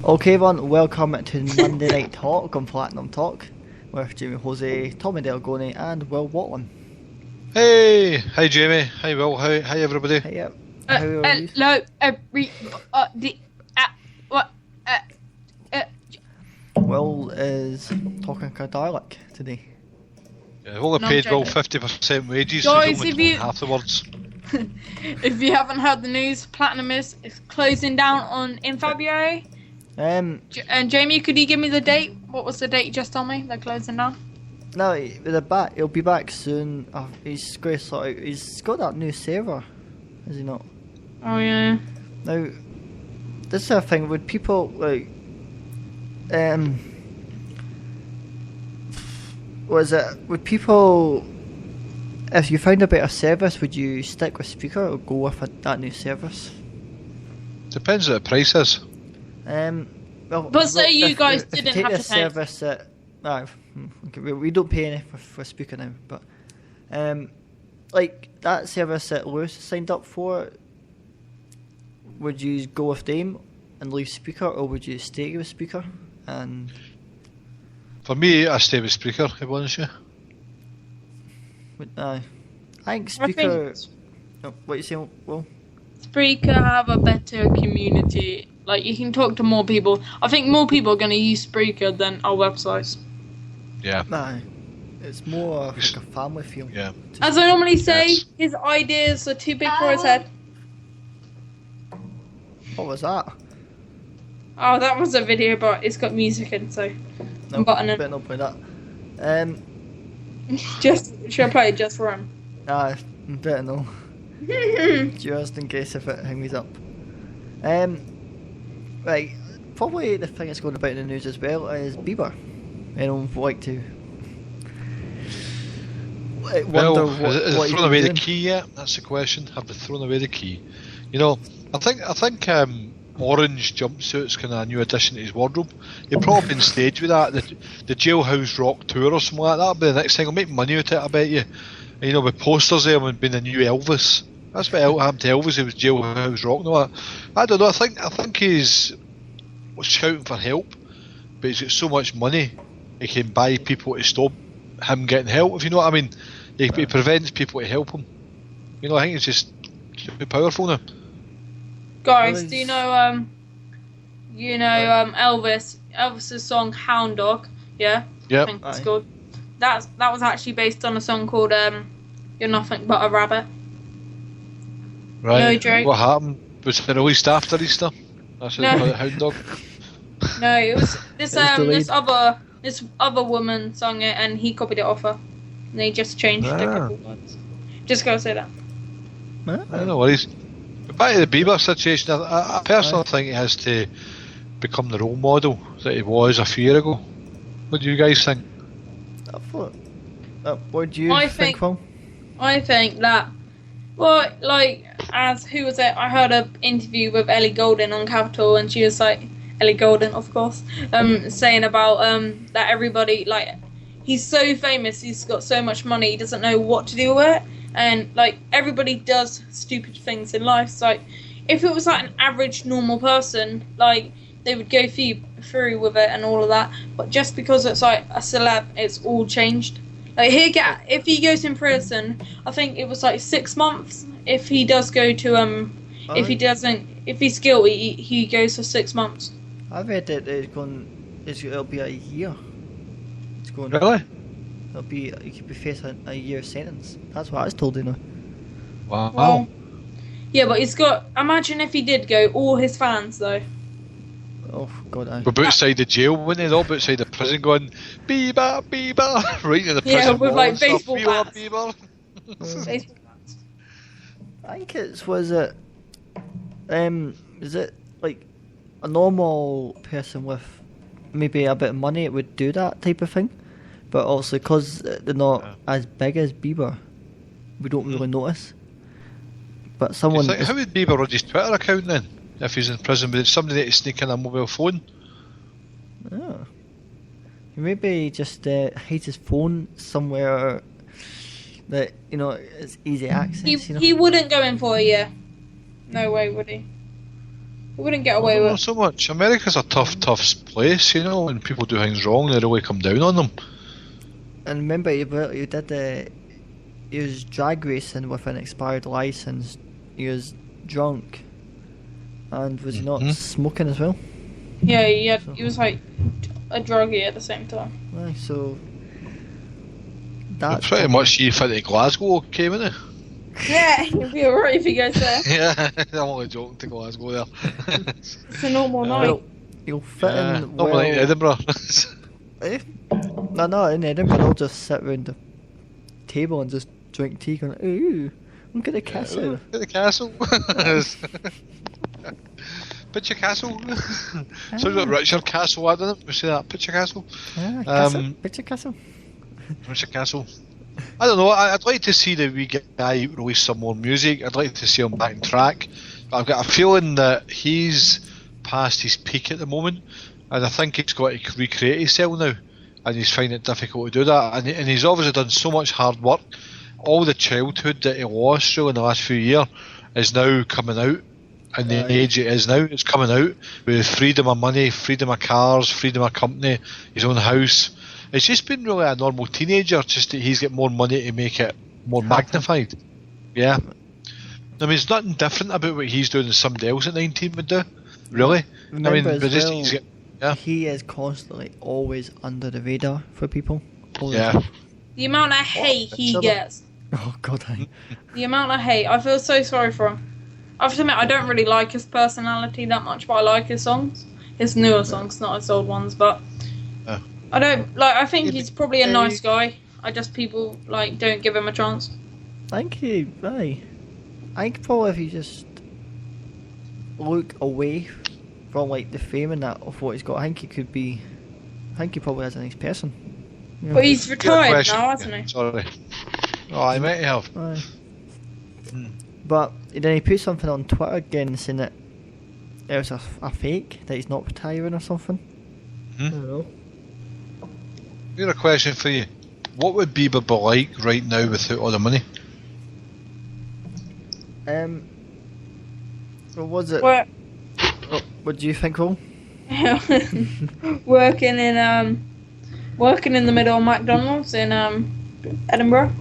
Okay everyone, welcome to Monday Night Talk on Platinum Talk with Jamie Hosie, Tommy Delegony and Will Whatling. Hey, hi Jamie, hi Will, hi everybody. Hey, how are you? Hello, everybody. What? Will is talking Cardilic today. Yeah, I've only No, paid Will joking. 50% wages, Guys, so he's only told half the words. If you haven't heard the news, Platinum is closing down in February. Um, And Jamie, could you give me the date? What was the date you just told me? They're closing down. no, they're back. He'll be back soon. He's going to sort out. He's got that new server, has he not? Oh yeah. Now, this is a thing. Would people like, was it? Would people, if you found a better service, would you stick with Spreaker or go with that new service? Depends what the price is. Well, But say you guys if you didn't take have the to pay. service that, okay, we don't pay any for Spreaker now, but like that service that Lewis signed up for, would you go with them and leave Spreaker, or would you stay with Spreaker? And For me, I stay with Spreaker, to be honest with I think I Spreaker. think Oh, what you saying, Will? Spreaker have a better community. Like, you can talk to more people. I think more people are going to use Spreaker than our websites. you. Yeah. Aye, it's more like a family feel. Yeah. As I normally say, Yes. his ideas are too big for his head. What was that? Oh, that was a video, but it's got music in, so I'm buttoning. better not play that. Should I play it just for him? Better no. Just in case if it hangs up. Right, probably the thing that's going about in the news as well is Bieber. Anyone like to wonder Well, what is what it he's thrown away doing? the key yet? That's the question. Have they thrown away the key? You know, I think orange jumpsuit's kind of a new addition to his wardrobe. He'll probably on stage with that, the Jailhouse Rock tour or something like that. But the next thing, he'll make money out of it, I bet you. And, you know, with posters there and being the new Elvis. That's what happened to Elvis. He was Jailhouse Rock. No, I don't know. I think he's shouting for help, but he's got so much money, he can buy people to stop him getting help. If you know what I mean, he prevents people to help him. You know, I think he's just too powerful now. Guys, do you know Elvis's song Hound Dog? Yeah? Yep. I think it's called. That was actually based on a song called You're Nothing But a Rabbit. Right. No joke. What happened? Was it released after Easter? That's No. it, Hound Dog. No, it was this delayed. this other woman sung it and he copied it off her. And they just changed a couple words. Just gotta say that. No worries. But back to the Bieber situation, I personally think he has to become the role model that he was a few years ago. What do you guys think? What do you I think, think- Will? I think that, well, like, who was it? I heard an interview with Ellie Goulding on Capital, and she was like, Ellie Goulding, of course, saying about that everybody, like, he's so famous, he's got so much money, he doesn't know what to do with it, and, like, everybody does stupid things in life, so, like, if it was, like, an average, normal person, like, they would go through with it and all of that, but just because it's, like, a celeb, it's all changed. Like if he goes in prison, I think it was like 6 months. If he does go to if he's guilty, he goes for 6 months. I've read that it'll be a year. It's going. Really? He could be facing a year sentence. That's what I was told, you know. Wow. Well, yeah, but he's got. Imagine if he did go, all his fans though. Oh God, We're outside the jail, wouldn't they? They're all outside the prison going, Bieber, Bieber, right in the prison. Yeah, with, wall like, and stuff. baseball Bieber, bats. Bieber. Baseball fans. I think is it like a normal person with maybe a bit of money it would do that type of thing, but also because they're not as big as Bieber, we don't really notice. But someone, It's like, how would Bieber run his Twitter account then? If he's in prison, but somebody to sneak in a mobile phone. oh, maybe just hides his phone somewhere that it's easy access. He wouldn't go in for a year. No way would he. We wouldn't get I away don't know with. so much. America's a tough place, you know. When people do things wrong, they really come down on them. And remember, he did he was drag racing with an expired license. He was drunk, and was he not smoking as well? Yeah, he was like a druggie at the same time. Aye, so Well, that's pretty much you fit to Glasgow, okay, wouldn't it? Yeah, it'd be alright if he goes there. Yeah, I'm only joking to Glasgow there. It's a normal night. He'll fit in not well. like Edinburgh. Eh? No, in Edinburgh, they'll just sit round the table and just drink tea, going, "Ooh, look at the castle." Look at the castle. Picture Castle. Sounds like Richard Castle, doesn't it? We say that, Picture Castle. Picture castle. Richard Castle. I don't know, I'd like to see the wee guy release some more music. I'd like to see him back in track. I've got a feeling that he's past his peak at the moment, and I think he's got to recreate himself now, and he's finding it difficult to do that. And he's obviously done so much hard work. All the childhood that he lost through in the last few years is now coming out. And the age it is now, it's coming out with freedom of money, freedom of cars, freedom of company, his own house. It's just been really a normal teenager, just that he's got more money to make it more magnified. Yeah. I mean, there's nothing different about what he's doing than somebody else at 19 would do. Really. Remember, I mean, as just, well, he is constantly always under the radar for people. Yeah. The amount of hate he gets. Oh, God, The amount of hate. I feel so sorry for him. I have to admit, I don't really like his personality that much, but I like his songs. His newer songs, not his old ones, but I don't like. I think he's probably a nice guy. People don't give him a chance. I think probably if you just look away from like the fame and that of what he's got, I think he probably is a nice person. You know? But he's retired now, hasn't he? Sorry. Oh, I might have. Aye. But then he put something on Twitter again saying that it was a fake, that he's not retiring or something. I don't know. Here's a question for you. What would Bieber be like right now without all the money? What was it? What do you think, Cole? working in the middle of McDonald's in Edinburgh.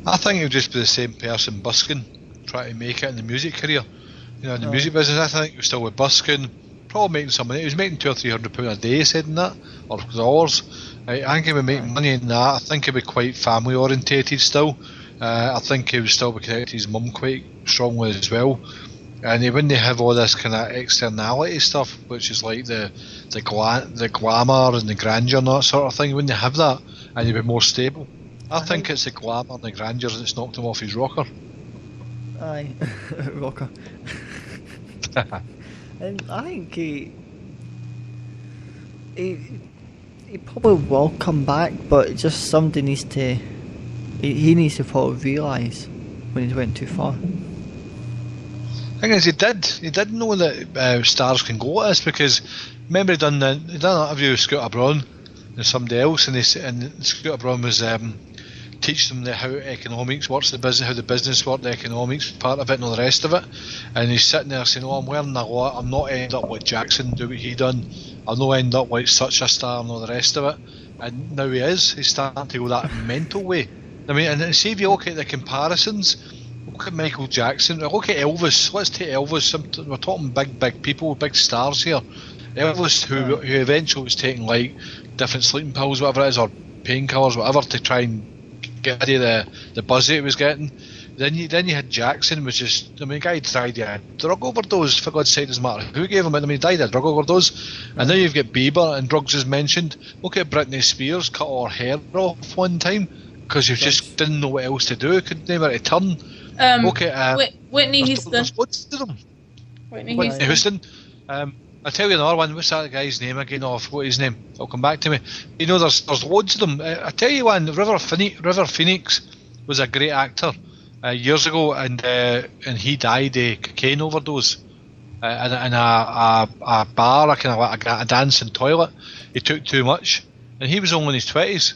I think he'll just be the same person busking, trying to make it in the music career. You know, in the music business, I think he's still with busking, probably making some money. He was making £200 or £300 a day, he said in that, or dollars. I think he'll be making money in that. I think he'll be quite family orientated still. I think he would still be connected to his mum quite strongly as well. And he wouldn't have all this kind of externality stuff, which is like the glamour and the grandeur and that sort of thing. He wouldn't have that, and he'd be more stable. I think it's the glamour and the grandeur that's knocked him off his rocker. Aye, rocker. And I think he probably will come back, but just somebody needs to. He needs to probably realise when he's went too far. Thing is, he did know that stars can go at this, because remember he done an interview with Scooter Braun and somebody else, and Scooter Braun was teaching them how economics works, how the business works, the economics part of it and all the rest of it, and he's sitting there saying, "Oh, I'm learning a lot, I'm not ending up like Jackson, do what he done, I'll not end up like such a star and all the rest of it." And now he's starting to go that mental way. I mean, and see if you look at the comparisons, look at Michael Jackson, look at Elvis. Let's take Elvis. We're talking big people, big stars here. Elvis, who eventually was taking like different sleeping pills, whatever it is, or painkillers, whatever, to try and get rid of the buzz that he was getting. Then you had Jackson, which is, I mean, the guy died of a drug overdose, for God's sake, doesn't matter who gave him it, I mean, he died of a drug overdose. And now you've got Bieber, and drugs is mentioned. Look at Britney Spears, cut all her hair off one time, because you just didn't know what else to do, couldn't know where to turn. Look at Whitney Houston. There's loads of them. Whitney Houston. I'll tell you another one. What's that guy's name again? What his name? It'll come back to me. You know, there's loads of them. I tell you one. River Phoenix was a great actor years ago, and he died of cocaine overdose in a bar, a dancing toilet. He took too much, and he was only in his 20s.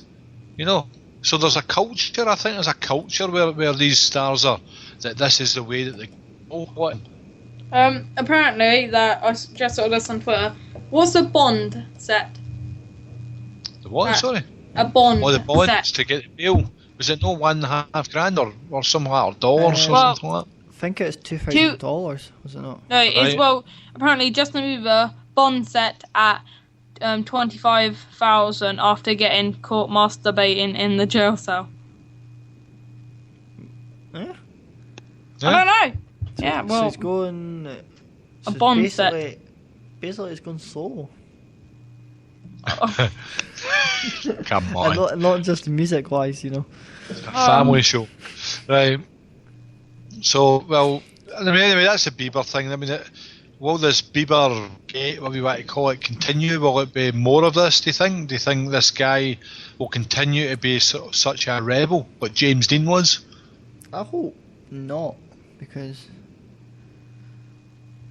You know, so there's a culture. I think there's a culture where these stars are, that this is the way that Oh, what? Apparently, that I just saw this on Twitter. What's a bond set? The what? Sorry. A bond. Oh, the bonds set. to get bail. Was it no $1.5 or something like that, or dollars or Well, something like that? I think it's $2,000, was it not? No, it's well. Apparently, Justin Bieber bond set at 25,000 after getting caught masturbating in the jail cell. Yeah. I don't know. Yeah, well, so it's going. a bond set. Basically, it's going solo. Come on. And not just music-wise, you know. It's a family show. Right. So, well, I mean, anyway, that's a Bieber thing. I mean, will this Bieber gate, what we want to call it, continue? Will it be more of this, do you think? Do you think this guy will continue to be such a rebel, like James Dean was? I hope not, because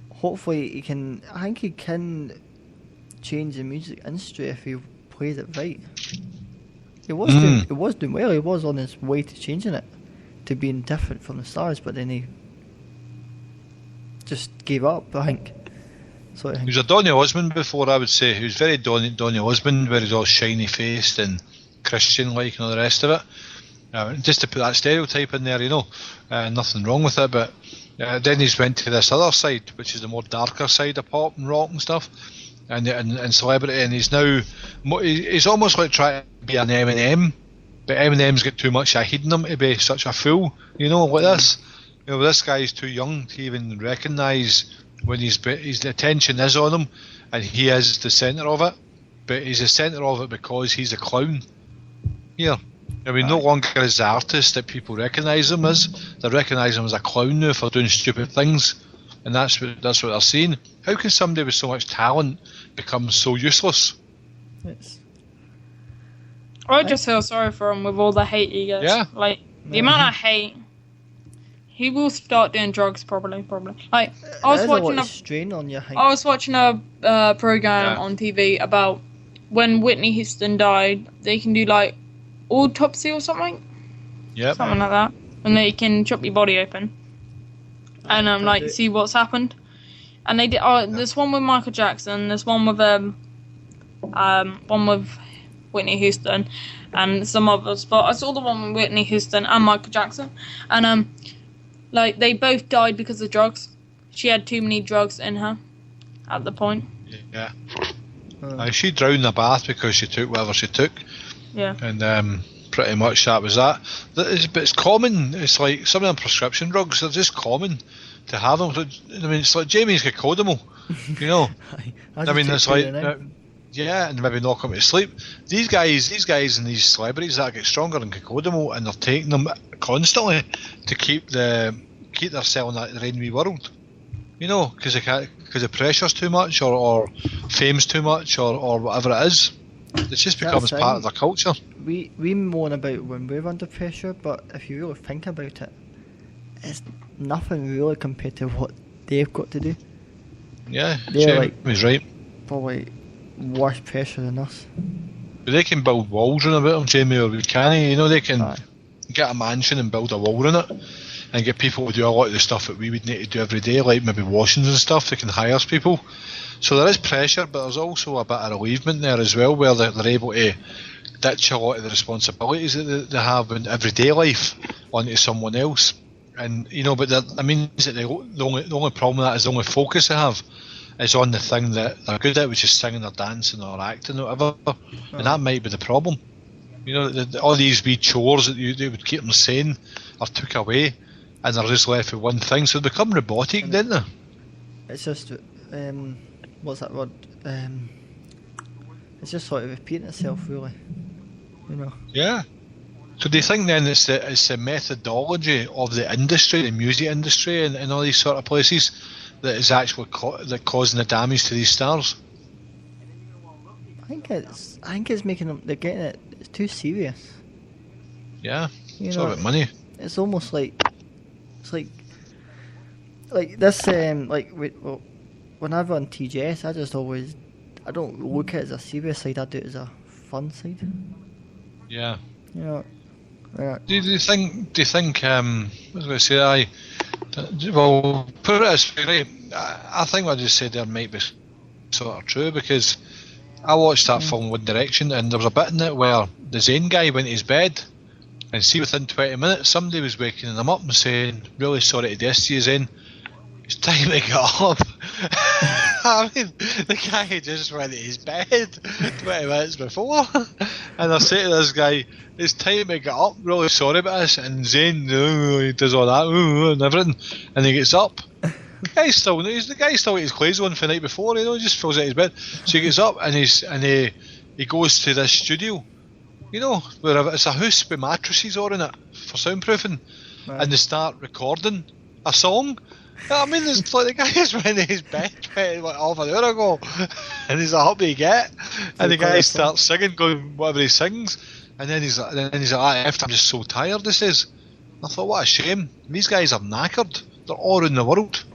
hopefully he can. I think he can change the music industry if he plays it right. He was doing well. He was on his way to changing it to being different from the stars, but then he just gave up. I think. So He was a Donny Osmond before, I would say. He was very Donny Osmond, where he's all shiny faced and Christian like and all the rest of it. Just to put that stereotype in there, you know, nothing wrong with it, but then he's went to this other side, which is the more darker side of pop and rock and stuff, and celebrity, and he's almost like trying to be an Eminem, but Eminem's got too much heat in him to be such a fool, you know, like this. You know, this guy's too young to even recognise when his attention is on him, and he is the centre of it, but he's the centre of it because he's a clown. Here. I mean, no longer is the artist that people recognise him as. They recognise him as a clown now for doing stupid things, and that's what they're saying. How can somebody with so much talent become so useless? I just feel sorry for him with all the hate he gets. Yeah. Like, the amount of hate, he will start doing drugs probably. Like, I was watching strain on your hate. I was watching a program on TV about when Whitney Houston died. They can do like autopsy or something. Yep. Something like that. And they can chop your body open. And like see what's happened. And they did there's one with Michael Jackson, there's one with Whitney Houston and some others, but I saw the one with Whitney Houston and Michael Jackson, and like they both died because of drugs. She had too many drugs in her at the point. Yeah. She drowned in a bath because she took whatever she took. Yeah. And pretty much that was that. But it's common. It's like some of them prescription drugs. They're just common to have them. I mean, it's like Jamie's got Kodomo, you know. I mean, it's like and maybe knock them to sleep. These guys and these celebrities that get stronger than Kodomo, and they're taking them constantly to keep themselves in that their own wee world. You know, because the pressure's too much, or fame's too much, or whatever it is. It just becomes part of their culture. We moan about when we're under pressure, but if you really think about it, it's nothing really compared to what they've got to do. Yeah, they're he's right. Probably worse pressure than us. But they can build walls around about them, Jamie, or can he? You know, they can get a mansion and build a wall around it, and get people to do a lot of the stuff that we would need to do every day, like maybe washings and stuff. They can hire people. So there is pressure, but there's also a bit of relievement there as well, where they're able to ditch a lot of the responsibilities that they have in everyday life onto someone else. And you know, but that means that the only problem with that is the only focus they have is on the thing that they're good at, which is singing or dancing or acting or whatever. And that might be the problem. You know, all these wee chores that they would keep them sane are took away, and they're just left with one thing. So they become robotic, don't they? It's just what's that word? It's just sort of repeating itself, really. You know. Yeah. So do you think then it's the methodology of the industry, the music industry, and all these sort of places that is actually causing the damage to these stars? I think it's making them. They're getting it. It's too serious. Yeah. It's all about money. It's almost like this. When I run TJS, I don't look at it as a serious side. I do it as a fun side. Yeah. You know. Do you think? I was going to say, Well, put it this way, right? I think what I just said there might be sort of true, because I watched that film One Direction, and there was a bit in it where the Zayn guy went to his bed, and see within 20 minutes somebody was waking him up and saying, "Really sorry to this to you, Zayn. It's time to get up." I mean, the guy just went to his bed 20 minutes before, and I say to this guy, "It's time to get up. Really sorry about this." And Zayn, he does all that and everything, and he gets up. The guy's still got his clothes on for the night before. You know, he just falls out of his bed. So he gets up and he goes to this studio. You know, where it's a house with mattresses all in it for soundproofing, Right. and they start recording a song. I mean, it's like the guy just went to his bed like half an hour ago, and he's like, "Up you get," and the guy starts singing, going whatever he sings, and then he's like, "I'm just so tired." This is. I thought, what a shame. These guys are knackered. They're all around the world.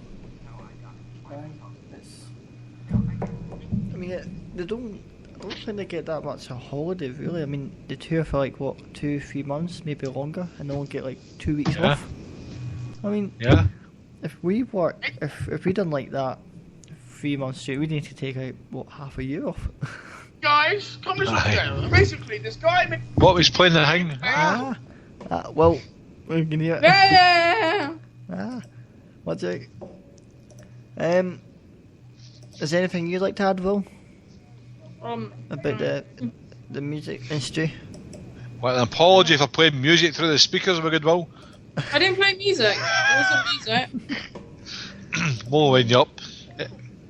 I mean, they don't. I don't think they get that much a holiday, really. I mean, they tour for like what, 2-3 months, maybe longer, and they only get like 2 weeks off. I mean, Yeah. if we work, if we done like that 3 months straight, we need to take out what, half a year off. Guys, come listen together. Basically, this guy. What was playing the thing? Well, we can hear it. Yeah. What's it? Is there anything you'd like to add, Will, about the music industry? Well, an apology for playing music through the speakers of a good will. I didn't play music. It wasn't music. We'll wind you up.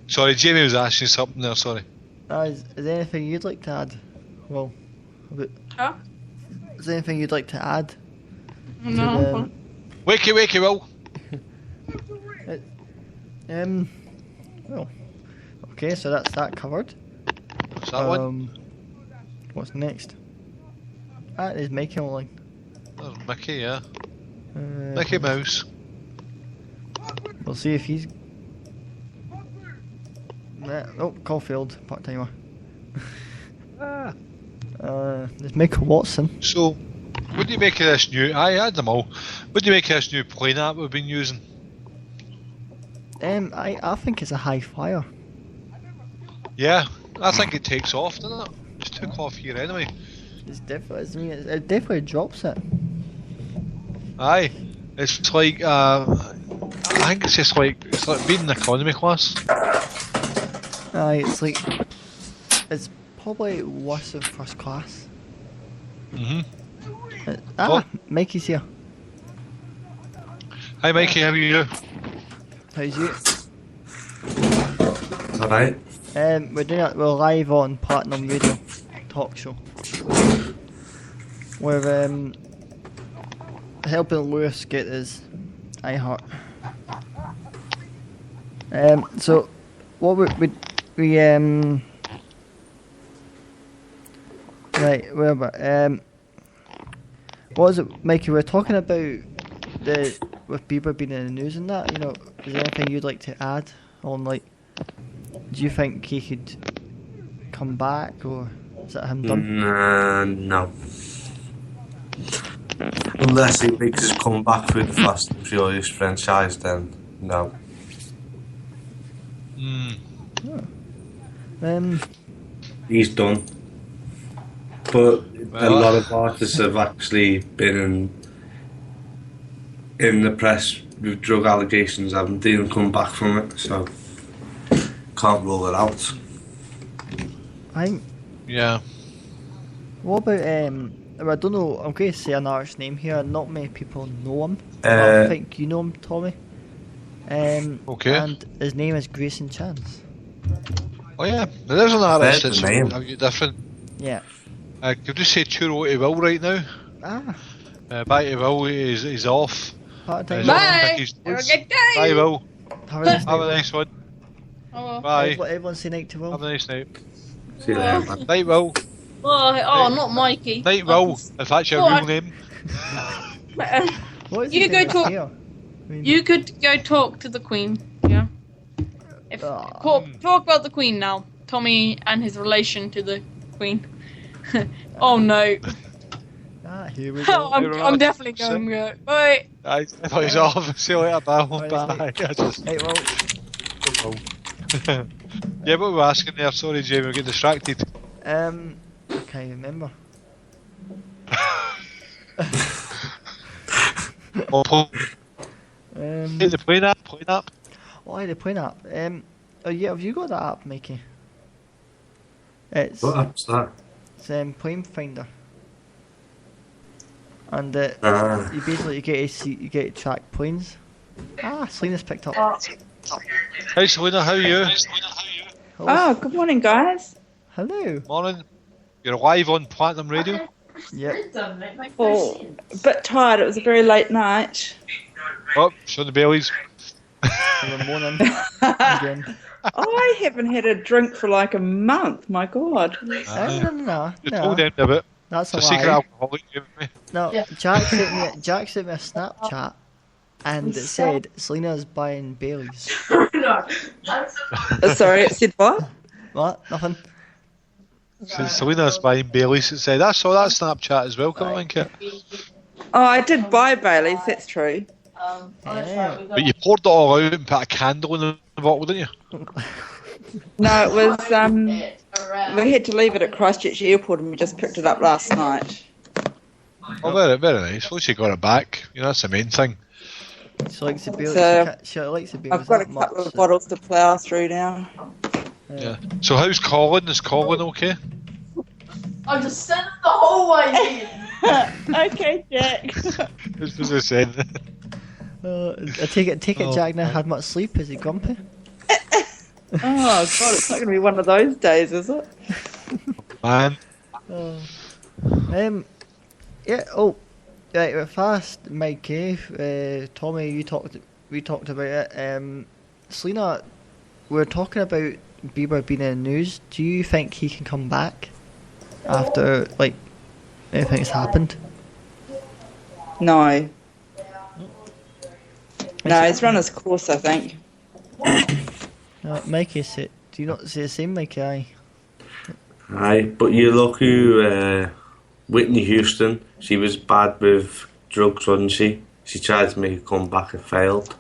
Sorry, Jamie was asking something there, sorry. Is there anything you'd like to add, Will? Huh? Is there anything you'd like to add? No. Wakey, Will. Well, okay, so that's that covered. What's that one? What's next? That is Mickey online. There's Mickey, yeah. Mickey Mouse. We'll see if he's. Caulfield, part timer. There's Michael Watson. So, what do you make of this new? I had them all. What do you make of this new plane app we've been using? I think it's a high flyer. Yeah, I think it takes off, doesn't it? It took off here anyway. It's definitely. I mean, it definitely drops it. Aye, it's like I think it's just like being in economy class. Aye, it's probably worse than first class. What? Mikey's here. Hi Mikey, how are you? How's you? Alright. We're live on Platinum Radio talk show. We're helping Lewis get his iHeart. So what we right, whatever. What was it, Mikey? We're talking about with Bieber being in the news and that. You know, is there anything you'd like to add on? Like, do you think he could come back, or is that him done? No. Unless he makes his comeback through the Fast and Furious franchise, then no. He's done. But a lot of artists have actually been in the press with drug allegations, haven't they, and come back from it, so can't rule it out. Yeah. What about I don't know. I'm going to say an artist's name here. Not many people know him. I think you know him, Tommy. Okay. And his name is Grayson Chance. Oh yeah, there's an artist that's name. different. Yeah. Could you say churro to Will right now? Bye to Will, he's off. Part-time. Bye! Have a good day! Bye Will. Have a nice Have a night. nice one. Oh, Bye. Everyone say night to Will. Have a nice night. See you there, man. Night Will. not Mikey. Night Will, if that's your real name. What is You he go doing talk- here? I mean, You could go talk to the Queen, yeah? Talk about the Queen now. Tommy and his relation to the Queen. Oh no. Here we go. I'm definitely going to go. Bye. I thought he's off. See you later, pal. Right, Bye. I just... Hey, well, Yeah, what were we asking there? Sorry, Jamie, we get distracted. I can't remember. Hey, the plane app. Oh, the point app. Oh yeah, have you got that app, Mikey? It's What app's that? Plane Finder, and you basically you get to track planes. Selena's picked up. Hey, Selena, how are you? Oh, good morning, guys. Hello. Morning. You're live on Platinum Radio. Yep. Oh, a bit tired. It was a very late night. Oh, show the Baileys. Good morning. Again. I haven't had a drink for like a month. My God. No. You told them a bit. That's a It's a secret lie. alcoholic, Jamie. No, Jack sent me a Snapchat, and it said Selena's buying Baileys. Sorry, it said what? What? Nothing. Since Selena's buying Baileys, it said, I saw that Snapchat as well, come on, Kit. Oh, I did buy Bailey's. That's true. But you poured it all out and put a candle in the bottle, didn't you? No, it was. We had to leave it at Christchurch Airport, and we just picked it up last night. Oh, very, very nice. At least you got it back. You know, that's the main thing. She likes the Baileys. So, She likes the Baileys. I've got a that couple much, of bottles to plough through now. Yeah. So how's Colin? Is Colin okay? I'm just sitting the whole way in. Okay, Jack. What was I saying? I take it, Jack now had much sleep. Is he grumpy? Oh God, it's not going to be one of those days, is it? Man. Yeah. Oh, right. We're fast, Mike Cave. Tommy, we talked about it. Selena, we're talking about Bieber being in the news. Do you think he can come back after anything has happened? No. No, he's run his course, I think. Mikey said, do you not say the same, Mikey? Aye, but you look who Whitney Houston. She was bad with drugs, wasn't she? She tried to make a comeback and failed.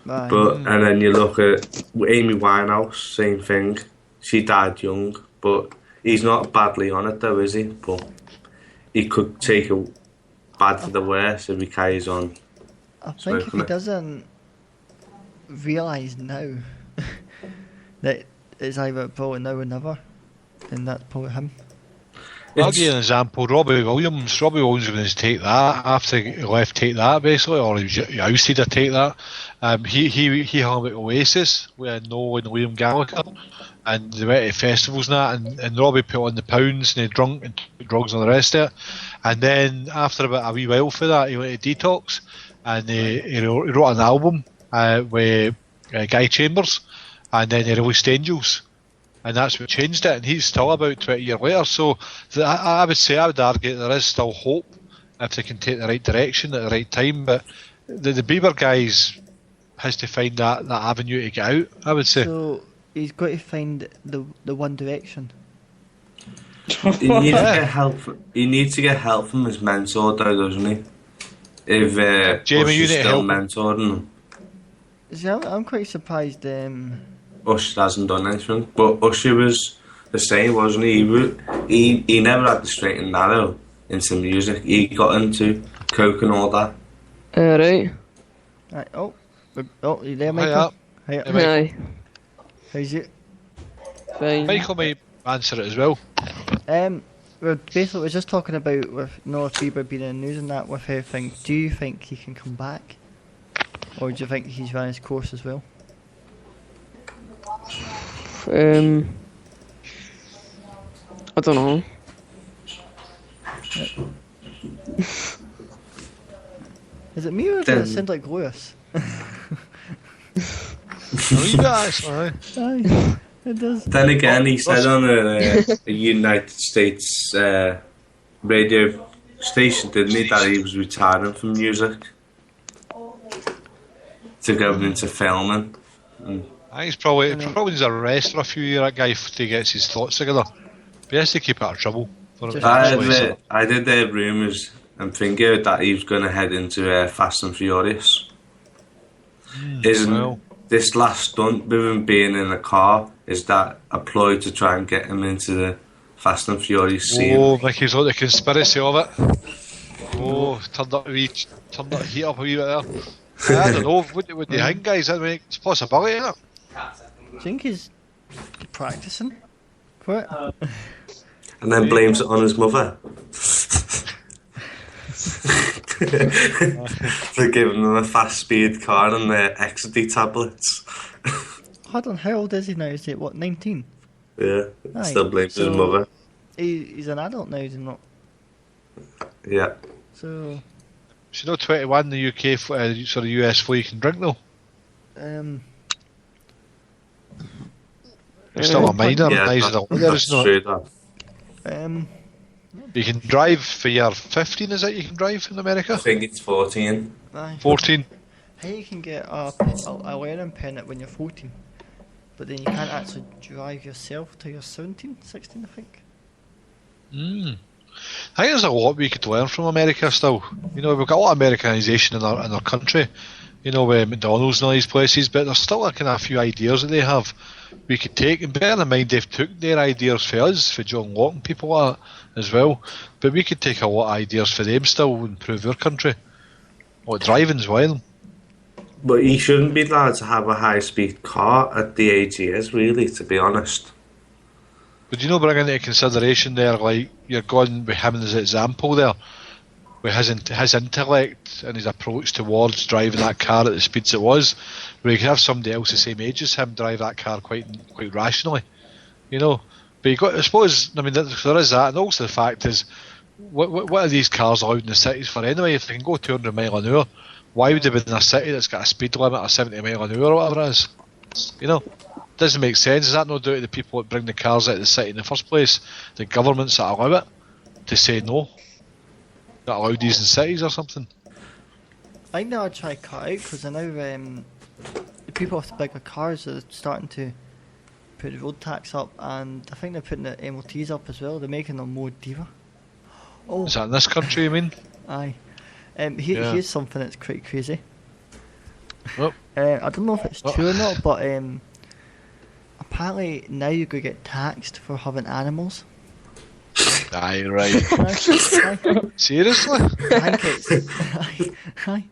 Aye. And then you look at Amy Winehouse, same thing. She died young, but he's not badly on it though, is he? But he could take a bad for the worse if he carries on. I think if he doesn't realise now that it's either probably now or never, then that's probably him. I'll give you an example. Robbie Williams was going to take that after he left Take That, basically, or he was ousted to Take That. He hung about Oasis with Noel and Liam Gallagher, and they went to festivals and that, and Robbie put on the pounds and he drunk and took drugs and the rest of it. And then after about a wee while for that, he went to detox, and he wrote an album with Guy Chambers, and then he released Angels. And that's what changed it, and he's still about 20 years later. So I would argue there is still hope if they can take the right direction at the right time. But the Bieber guys has to find that avenue to get out, I would say. So he's got to find the one direction. He needs to get help. He needs to get help from his mentor, though, doesn't he? If Jamie, you need to still help mentoring him. See, I'm quite surprised. Usher hasn't done anything, but Usher was the same, wasn't he? He never had the straight and narrow into music. He got into coke and all that. Right. Right. Oh, you there, Michael? Up. Hi. Hey, How's it? Fine. Michael may answer it as well. We're just talking about with Noah Bieber being in the news and that with everything. Do you think he can come back, or do you think he's run his course as well? I don't know. Is it me or does it sound like Lewis? A wee bit, actually. Aye, it does. Then again, he said on a United States radio station, didn't he, that he was retiring from music to go into filming. I think he's probably needs a rest for a few years, that guy, to get his thoughts together. But he has to keep out of trouble. I did rumours and figured that he was going to head into Fast and Furious. Isn't this last stunt with him being in a car, is that a ploy to try and get him into the Fast and Furious scene? Oh, Mickey's got the conspiracy of it. Oh, turned up the heat up a wee bit there. I don't know, what do you think, guys? I mean, it's a possibility, isn't it? I think he's practicing for it. And then blames it on his mother. For giving him a fast speed car and their ecstasy tablets. Hold on, how old is he now? Is he, what, 19? Yeah, Aye, still blames so his mother. He's an adult now, is he not? Yeah. So, She's not 21 in the UK, sort of US flu you can drink though. You're still a minor, Yeah, that's true, that. You can drive for your 15, is it? You can drive in America? I think it's 14. aye. 14. How you can get a learning permit when you're 14, but then you can't actually drive yourself till you're 17, 16, I think. I think there's a lot we could learn from America still. You know, we've got a lot of Americanisation in our country, you know, with McDonald's and all these places, but there's still a kind of a few ideas that they have we could take, and bear in mind they've took their ideas for us, for John Locke and people like that as well, but we could take a lot of ideas for them still and improve our country. Well, driving's one of them. But he shouldn't be allowed to have a high-speed car at the age he is, really, to be honest. But you know, bring into consideration there, like, you're going with him as an example there, with his intellect and his approach towards driving that car at the speeds it was, where you could have somebody else the same age as him drive that car quite rationally, you know. But you got, I suppose, I mean, there is that, and also the fact is, what are these cars allowed in the cities for anyway? If they can go 200 mile an hour, why would they be in a city that's got a speed limit of 70 mile an hour or whatever it is? You know, doesn't make sense. Is that no due to the people that bring the cars out of the city in the first place? The governments that allow it to say no, not allow these in cities or something. I think they'll try to cut out, because I know the people with the bigger cars are starting to put the road tax up, and I think they're putting the MOTs up as well. They're making them more dearer. Oh, Is that in this country, you mean? aye. Yeah. Here's something that's quite crazy. Oh. I don't know if it's true or not, but apparently now you could get taxed for having animals. Aye, right. Aye. Seriously? I think it's... aye.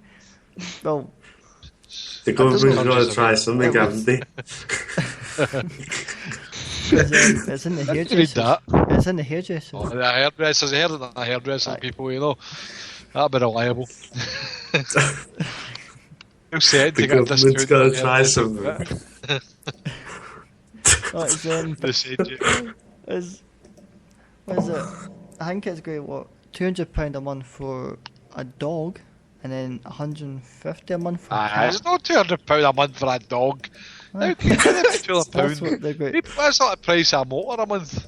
Well... The government's going to try something, haven't they? It's in the hairdressers. that. It's in the hairdressers. Oh, the hairdressers, the hairdressing people, you know. That'd be reliable. You said The government's going to try something. Oh, it's, They said, yeah. what is it? I think it's going to, £200 a month for a dog, and then £150 a month for a cat. It's not £200 a month for a dog. How can you get £200? That's what they're going. That's not the price of a motor a month.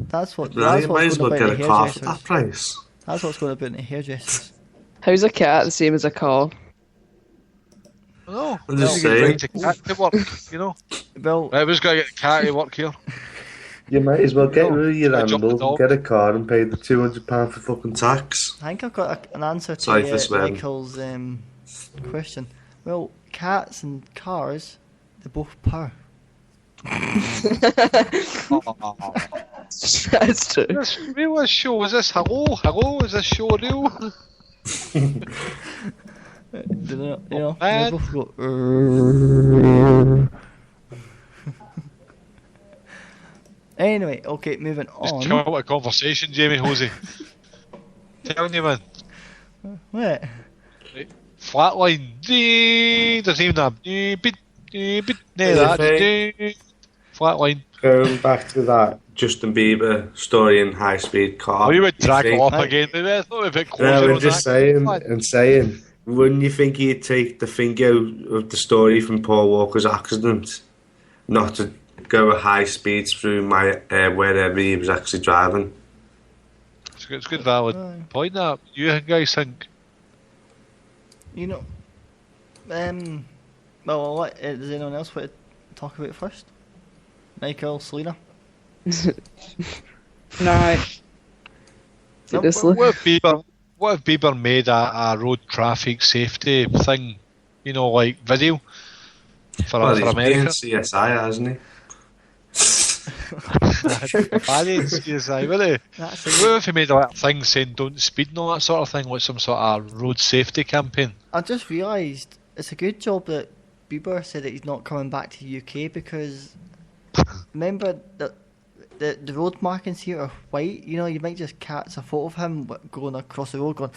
That's what. Well, That's you might what's as well going about get the a car for hairdressers. that price. That's what's going about the hairdressers. How's a cat the same as a car? No, I'm just you can saying. bring the cat to work, you know. Well, Right, who's going to get the cat to work here? You might as well get rid of your I jumped the animal, dog. get a car and pay the £200 for fucking tax. I think I've got an answer to Sorry for swearing. Michael's question. Well, cats and cars, they both purr. That's true. This real show, is this hello, is this show real? They man. both go. Anyway, okay, moving Just on. chill out a conversation, Jamie Hosie. Telling you, man. What? Flatline. There's even a flatline. Going back to that Justin Bieber story in high-speed car. Oh, you would drag it think- up again. I thought we'd bit closer No, on I'm just that. saying, wouldn't you think he'd take the thing out of the story from Paul Walker's accident, not to go at high speeds through wherever he was actually driving? It's a good valid point that. You guys think? You know, well, what, does anyone else want to talk about first? Michael, Selena? No. Seriously. What Bieber? what if Bieber made a road traffic safety thing, you know, like video for Well, he's America? being CSI, hasn't he? CSI, would he? What if he made a little thing saying don't speed and all that sort of thing, like some sort of road safety campaign? I just realised it's a good job that Bieber said that he's not coming back to the UK, because remember that the road markings here are white. You know, you might just catch a photo of him going across the road going.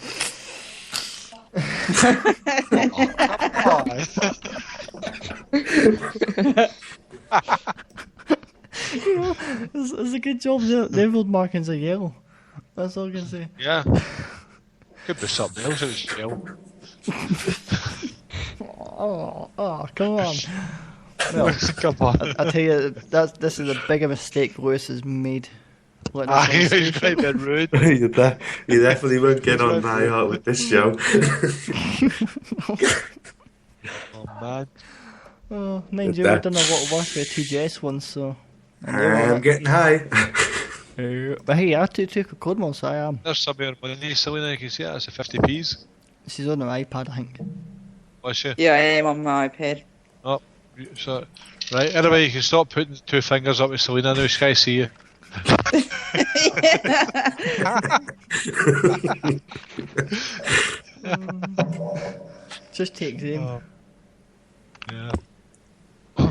You know, it's a good job the road markings are yellow. That's all I can say. Yeah. Could be something else as well. Oh, come on. Well, Come on. I tell you, this is a bigger mistake Lewis has made. He's quite been rude. You definitely won't get on my heart with this show. Oh, man. Oh, mind you, we've done a lot of work with TGS once, so. I'm getting high. But hey, I took a code one, so I am. There's somewhere money, Selena, you can see it, it's a 50p's. She's on her iPad, I think. What's she? Yeah, I am on my iPad. Oh, so, right, anyway, you can stop putting two fingers up with Selena now, she can't see you. Just take them. Yeah.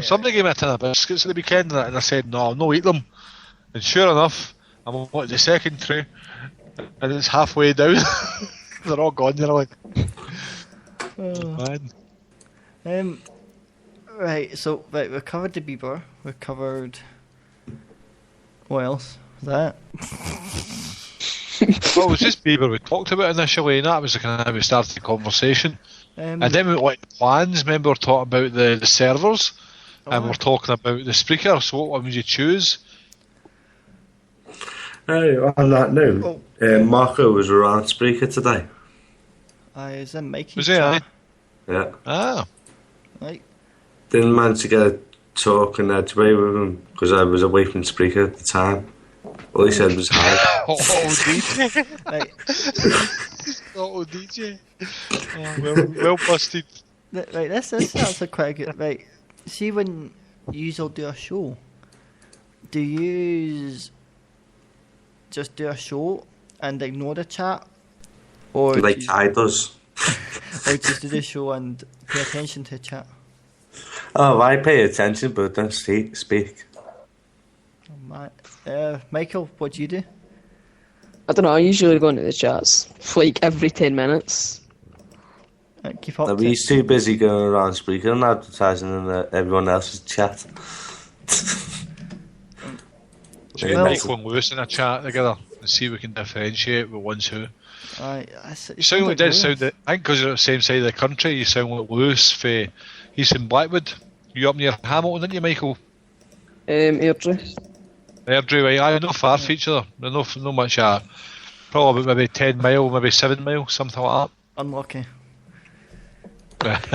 Somebody gave me a tin of biscuits at the weekend and I said, no, I'll not eat them. And sure enough, I'm on the second tray and it's halfway down. They're all gone, you're like, man. Right, so we covered the Bieber, we covered... What else? Was that Well, it was just Bieber we talked about initially, and that was the kind of how we started the conversation. And then we went plans. Remember, we were talking about the servers, and we're talking about the Spreaker. So, what one would you choose? On that note, Marco was around Spreaker today. I was in Mikey's Was he? chat. Yeah. Ah. Right. Didn't manage to get a talk and debate with him because I was away from Spreaker at the time. All he said was hi. Oh, DJ. Right. Oh, DJ. Oh, well busted. Right, this is actually quite good. Right, see when you all do a show, do you just do a show and ignore the chat? Or Like Ty does. Or just do the show and pay attention to the chat? Oh, I pay attention but don't speak. Michael, what do you do? I don't know, I usually go into the chats for like every 10 minutes. Keep up Now, to he's too busy going around Spreaker and advertising in everyone else's chat. Should get Michael and Lewis in a chat together and see if we can differentiate with one's who. You sound like that. I think because you're at the same side of the country, you sound like Lewis. He's in Blackwood. You up near Hamilton, aren't you, Michael? Airdrie. Airdrie, right? I know far for each other. They're not much. Probably about maybe 10 mile, maybe 7 mile, something like Unlucky. that.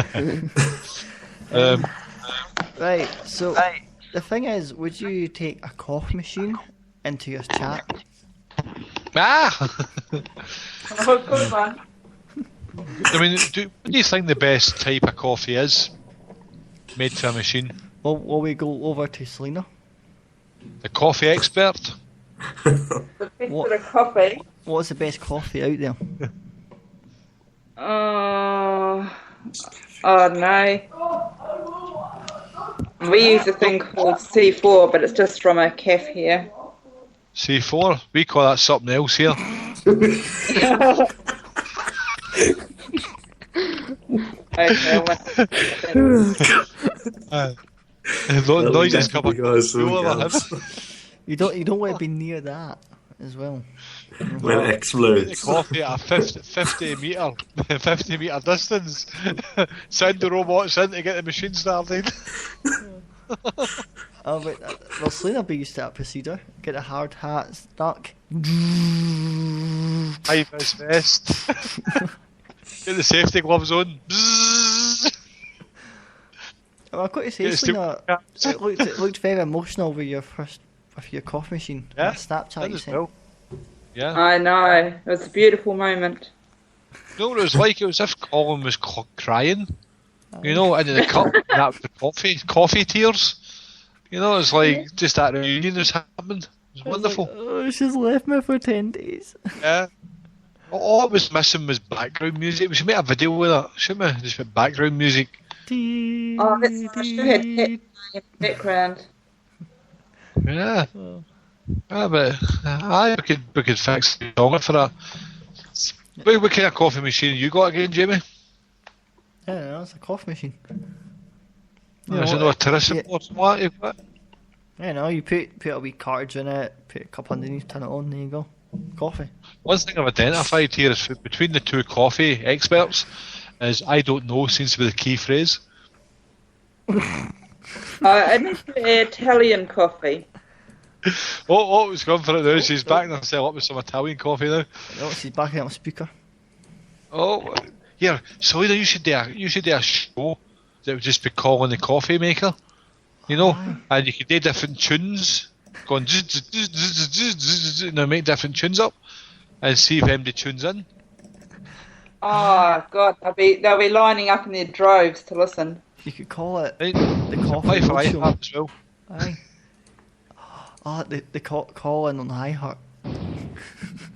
Right, so the thing is, would you take a coffee machine into your chat? Ah! Oh, good one. I mean, what do you think the best type of coffee is? Made to a machine? Well, will we go over to Selena? The coffee expert? The best bit of coffee. What's the best coffee out there? Oh no. We use a thing called C4, but it's just from a cafe here. C4? We call that something else here. Noises come up. You don't want to be near that as well. When it explodes. Coffee at a 50 metre distance. Send the robots in to get the machine started. Well, Selena be used to that procedure. Get a hard hat stuck. High vis vest. Get the safety gloves on. Well, I've got to say, Selena, it looked very emotional with your coffee machine. Yeah, that Snapchat you sent. well. Yeah. I know. It was a beautiful moment. You know what it was like? It was as if Colin was crying. You know, into the cup, and that was the coffee tears. You know, it's like just that reunion has happened. It was wonderful. Like, oh, she's left me for 10 days. Yeah. All I was missing was background music. We should make a video with that, shouldn't we? Just with background music. Oh, that's I should have had in the background. Yeah. But we could fix the song for that. What kind of coffee machine you got again, Jamie? I don't know, it's a coffee machine. Is it not a terrace or something you've got? I don't know, you put a wee cartridge in it, put a cup underneath, turn it on, there you go. Coffee. One thing I've identified here is between the two coffee experts is I don't know seems to be the key phrase. I need Italian coffee. Oh, it's gone for it now. She's backing herself up with some Italian coffee now. Oh, she's backing up a speaker. Oh, yeah. So you should do a show that would just be calling the coffee maker, you know, and you could do different tunes, going make different tunes up, and see if anybody tunes in. Oh God, they'll be lining up in their droves to listen. You could call it Right. the coffee Play for roadshow. iHeart as well. Aye. The call in on iHeart.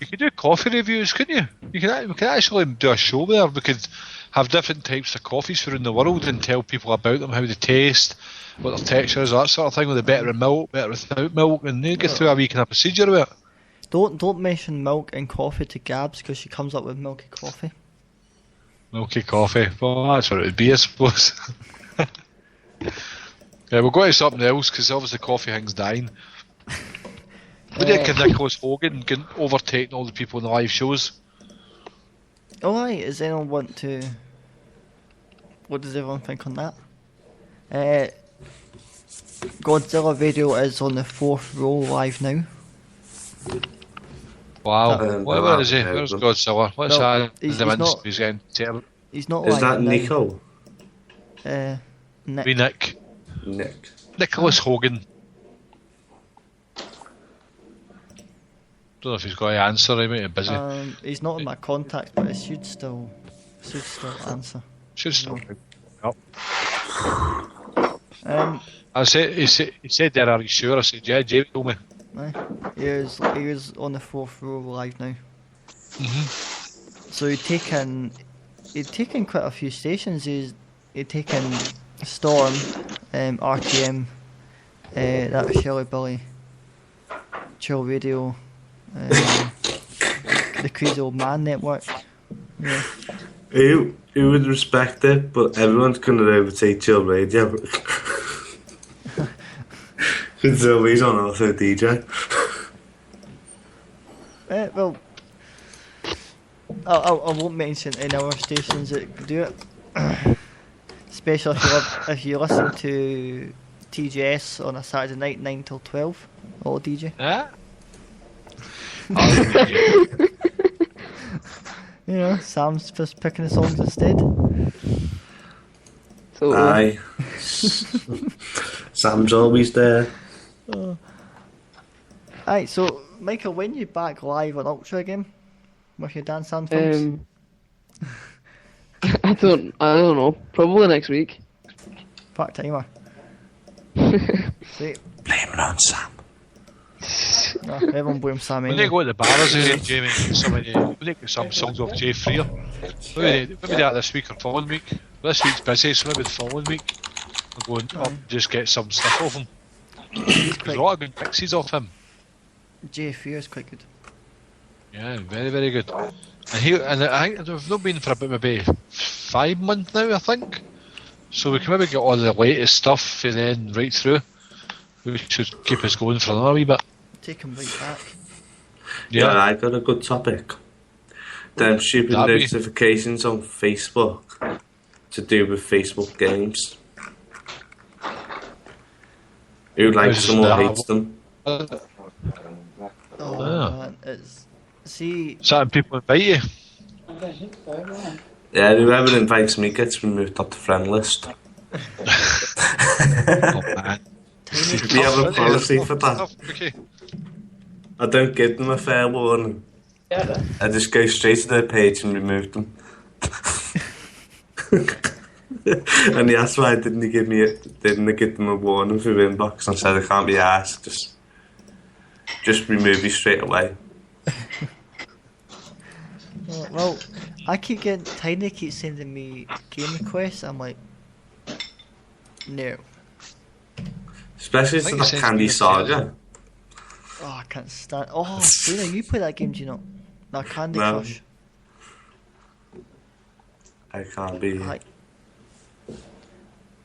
You could do coffee reviews, couldn't you? We could actually do a show there. We could have different types of coffees around the world and tell people about them, how they taste, what their texture is, that sort of thing. With the better with milk, better without milk, and they get through a wee kind of procedure with it. Don't mention milk and coffee to Gabs because she comes up with milky coffee. Milky coffee. Well, that's what it would be, I suppose. Yeah, we'll go to something else because obviously coffee thing's dying. What do you think of Nicholas Hogan getting overtaking all the people in the live shows? Oh, aye. Does anyone want to? What does everyone think on that? Godzilla Radio is on the 4th row live now. Wow. Where is he? Where's Godzilla? What's that? He's The not- industry's getting terrible. He's not Is live that now. Nico? Nick. Be Nick. Nick. Nicholas Hogan. Don't know if he's got an answer, he might be busy. He's not in my contacts, but it should still answer. Should still. Yep. Um, He said there, are you sure? I said, yeah, Jamie told me. aye. He was on the 4th row live now. So he'd taken quite a few stations. He'd taken Storm, RTM, that was Shelly Billy, Chill Radio, the Crazy Old Man Network. Yeah. Who would respect it, but everyone's going to overtake Chill Radio. Because he's on also DJ. Well, I won't mention any other stations that do it. Especially if you listen to TGS on a Saturday night, 9 till 12, all DJ. Yeah? You know, Sam's just picking the songs instead. So, Aye. Sam's always there. Alright, so Michael, when you back live on Ultra again with your dance anthems? I don't know. Probably next week. Part timer. See, Blame it on Sam. no, everyone blames Sam When they anyway. go to the bars, Jamie, when they get some songs off Jay Freer, maybe that this week or following week. This week's busy, so maybe the following week we'll go and just get some stuff off him. There's a lot of good mixes off him. Jay Fear is quite good. Yeah, very, very good. And I think we've not been for about maybe 5 months now, I think. So we can maybe get all the latest stuff and then right through. We should keep us going for another wee bit. Take him right back. Yeah, I got a good topic. Them stupid That'd be- notifications on Facebook to do with Facebook games. Who likes them or that? hates them? Oh Yeah. man, see, Certain people invite you. Yeah, whoever invites me gets removed off the friend list. Oh man. Do you have a policy for that? Okay. I don't give them a fair warning. I just go straight to their page and remove them. And he asked why didn't they give them a warning for inbox, and said I can't be asked, just remove you straight away. Well, I keep getting Tiny keeps sending me game requests. I'm like, no. Especially think for he that sends Candy me a Saga. Oh, I can't stand. Oh, Selena, you play that game, do you not? No, Candy No. Crush. I can't be. Like,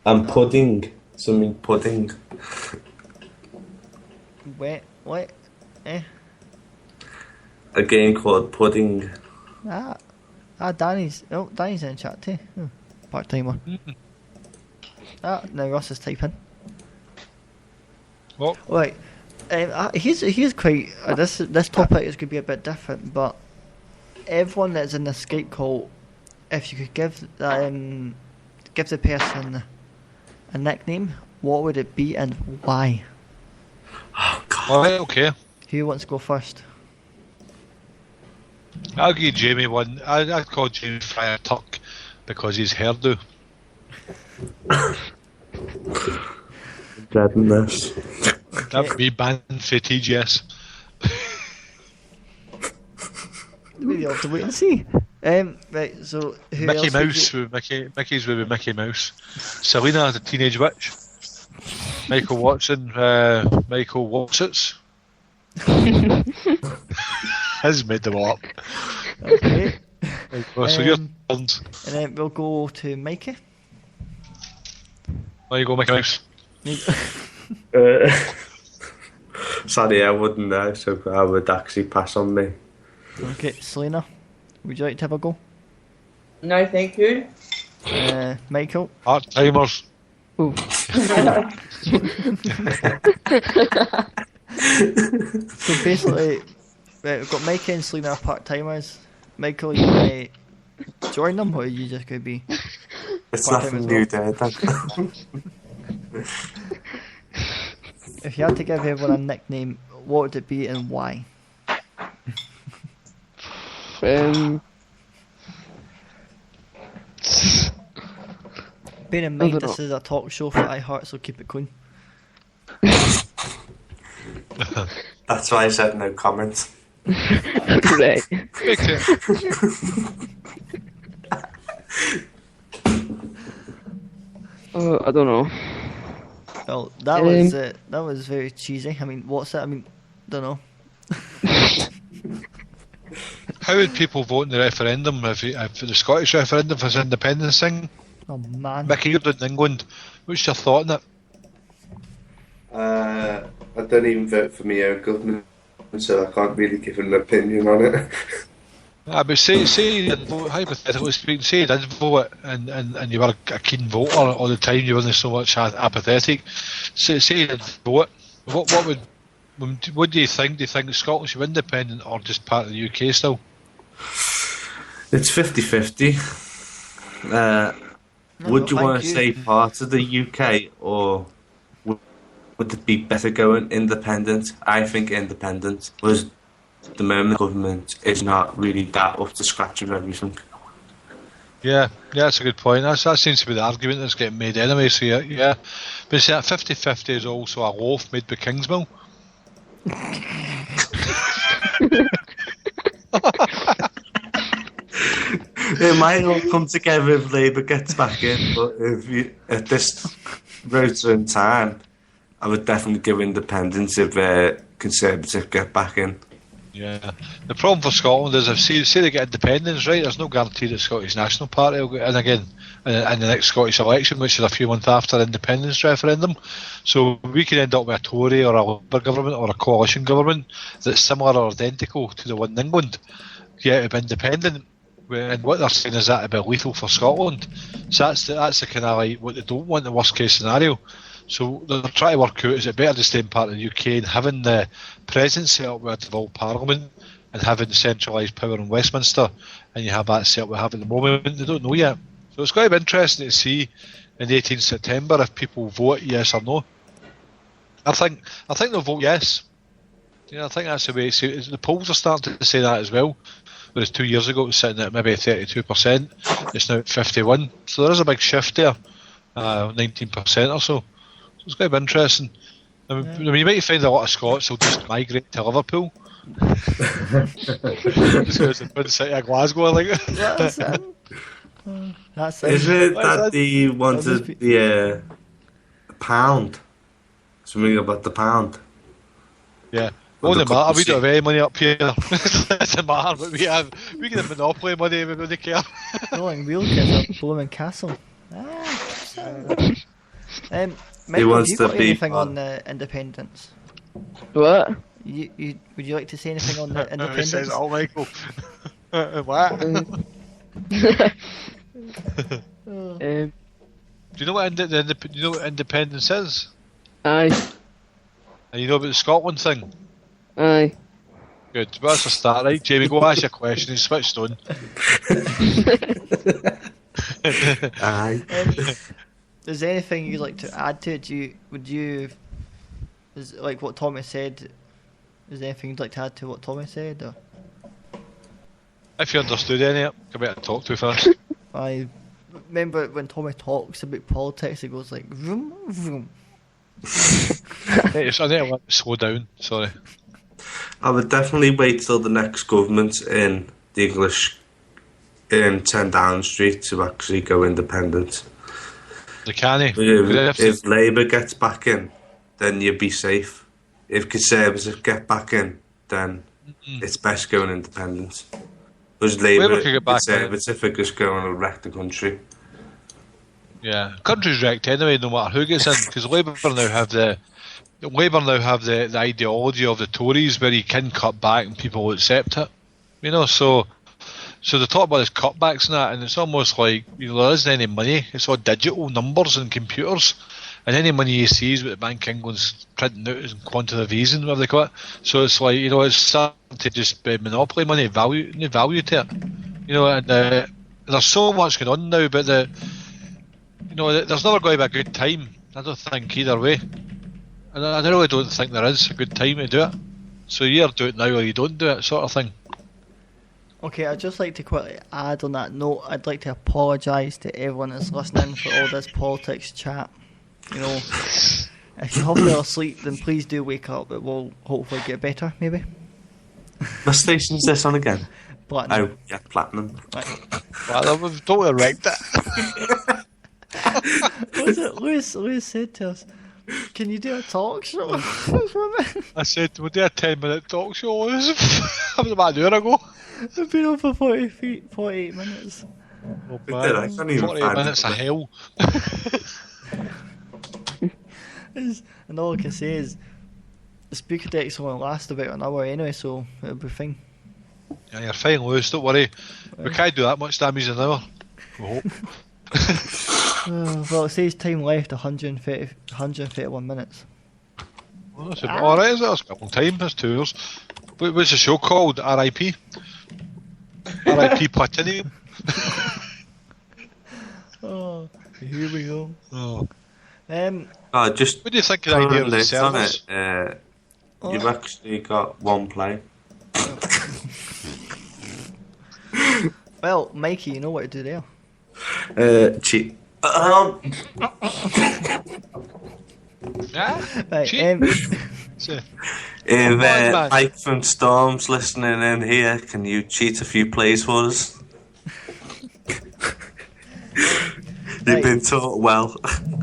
I'm pudding. Something pudding. wait, what? A game called Pudding. Danny's in chat too. Part timer. Now Ross is typing. What? Right. Here's quite. This topic is going to be a bit different, but everyone that's in the Skype call, if you could give the person a nickname, what would it be and why? Oh God. Alright, okay. Who wants to go first? I'll give Jamie one. I'd call Jamie Friar Tuck because he's hairdo. Dreading this. That'd be banned for TGS. Maybe I'll have to wait and see. Right, so who Mickey else would Mouse, you- Mickey's with Mickey Mouse. Selena, the teenage witch. Michael Watson, Michael Watsits. Has made them all up. Okay. So you're Um, turned. And then we'll go to Mikey. There you go, Mickey Mouse. Sorry, I wouldn't know, so I would actually pass on me. Okay, Selena, would you like to have a go? No, thank you. Michael. Part timers. Ooh. So basically, right, we've got Mikey and Selena are part timers. Michael, you want to join them, or are you just going to be? It's Part-time nothing as well. new, Dad. If you had to give everyone a nickname, what would it be and why? Bear in mind, don't this is a talk show for iHeart, so keep it clean. That's why I said no comment. Right. I don't know. Well, that was very cheesy. I mean, what's it? I mean, don't know. How would people vote in the referendum if the Scottish referendum for independence thing? Oh man. Mickey, you're in England. What's your thought on it? I don't even vote for my own government, so I can't really give an opinion on it. But say you did vote, hypothetically speaking, say you did vote and you were a keen voter all the time, you weren't so much apathetic. Say you did vote, what do you think? Do you think Scotland should be independent or just part of the UK still? It's 50-50. Would you want to say part of the UK, or would it be better going independent? I think independent, whereas at the moment the government is not really that up to scratch with everything. Yeah, that's a good point. That seems to be the argument that's getting made anyway, so yeah. But see, that 50-50 is also a loaf made by Kingsmill. It might all come together if Labour gets back in, but at this rota in time, I would definitely give independence if Conservative get back in. Yeah. The problem for Scotland is if say they get independence, right, there's no guarantee that Scottish National Party will get in again in the next Scottish election, which is a few months after the independence referendum. So we could end up with a Tory or a Labour government or a coalition government that's similar or identical to the one in England, yet if independent. And what they're saying is that would be lethal for Scotland. So that's the kind of like what they don't want, the worst case scenario. So they're trying to work out, is it better to stay in part of the UK and having the present set up with a devolved parliament and having centralised power in Westminster, and you have that set up we have at the moment? They don't know yet. So it's going to be interesting to see in the 18th September if people vote yes or no. I think they'll vote yes. I think that's the way the polls are starting to say that as well. Whereas 2 years ago it was sitting at maybe 32%, it's now at 51%. So there is a big shift there, 19% or so. So it's going to be interesting. I mean, you might find a lot of Scots will just migrate to Liverpool. Just because the Twin City of Glasgow, I think. That's Is it that they wanted the pound? Something about the pound. Yeah. Only matter, we don't have any money up here. It doesn't matter, but we get the monopoly money, we don't care. Rolling wheel gets a blooming castle. Michael, wants have you to got be anything on independence? What? Would you like to say anything on the Who independence? says it all, Michael? What? Do you know what independence is? Aye. And you know about the Scotland thing? Aye. Good. Well, that's a start, right? Jamie, go ask your question. He's switched on. Aye. Is there anything you'd like to add to it? Is like what Tommy said? Is there anything you'd like to add to what Tommy said? Or? If you understood any of it, come out and talk to first. I remember when Tommy talks about politics, he goes like vroom vroom. I need to slow down. Sorry. I would definitely wait till the next government in the English in 10 Downing Street to actually go independent. The canny. If Labour gets back in, then you'd be safe. If Conservatives get back in, then it's best going independent. Because Labour and Conservative are just going to wreck the country. Yeah, country's wrecked anyway, no matter who gets in, because Labour now have the ideology of the Tories, where you can cut back and people will accept it. You know, so they talk about this cutbacks and that, and it's almost like there isn't any money. It's all digital numbers and computers, and any money you see is what the Bank of England's printing out as quantitative easing, whatever they call it. So it's like it's starting to just be monopoly money, no value to it. And there's so much going on now, but there's never going to be a good time. I don't think either way. And I really don't think there is a good time to do it. So you either do it now or you don't do it, sort of thing. Okay, I'd just like to quickly add on that note, I'd like to apologise to everyone that's listening for all this politics chat. If you have fell asleep, then please do wake up. It will hopefully get better, maybe. What station's this on again? Platinum. Oh, yeah, Platinum. Right. Platinum, we've totally wrecked it. What was it Lewis said to us? Can you do a talk show for a minute? I said, we'll do a 10-minute talk show. That was about an hour ago. We've been on for 48 minutes. Oh, I can't even 48 minutes of hell. And all I can say is the speaker deck's only last about an hour anyway, so it'll be fine. Yeah, you're fine, Lewis, don't worry. We can't do that much damage an hour. We hope. Well, it says time left 131 minutes. Well, that's alright, is it? That's a long time, that's 2 hours. What's the show called? R.I.P.? R.I.P. Platinum? Oh, here we go. Oh. Just what do you think of the idea of the servers? You've actually got one play. Well, Mikey, you know what to do there. Cheat. Yeah? Right, if Mike from Storm's listening in here, can you cheat a few plays for us? You've been taught well.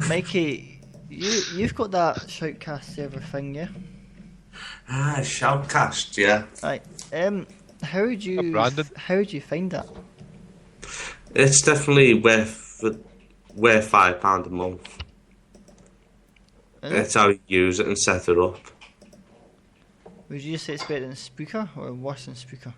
Mikey, you've got that Shoutcast server thing, yeah? Shoutcast, yeah. Right. How would you find that? It's definitely worth £5 a month. It's how you use it and set it up. Would you say it's better than Spreaker or worse than Spreaker?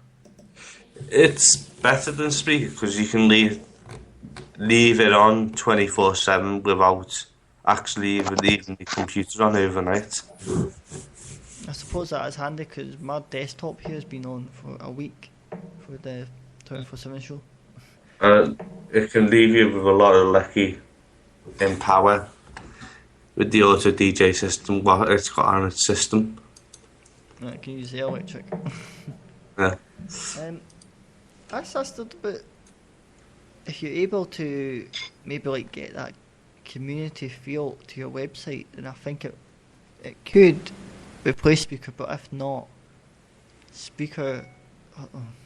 It's better than Spreaker because you can leave it on 24/7 without actually even leaving the computer on overnight. I suppose that is handy because my desktop here has been on for a week for the 24/7 show. It can leave you with a lot of lecky in power with the auto DJ system, what it's got on its system. I can use the electric. Yeah. I asked about if you're able to maybe like get that community feel to your website, then I think it could replace Spreaker, but if not, Spreaker.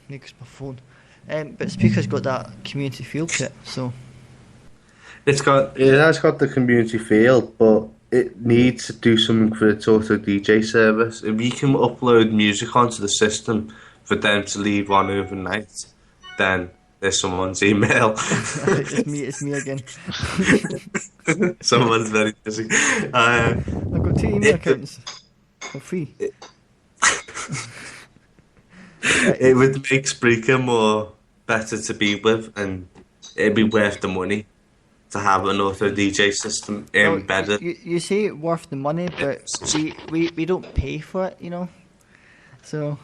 Maybe it's my phone. But Spreaker's got that community feel to it, so. It has got the community feel, but it needs to do something for its auto DJ service. If you can upload music onto the system for them to leave on overnight, then there's someone's email. It's me again. Someone's very busy. I've got 2 email accounts for free. It would make Spreaker more better to be with, and it'd be worth the money to have an auto DJ system embedded. You say worth the money, but we don't pay for it, you know. So.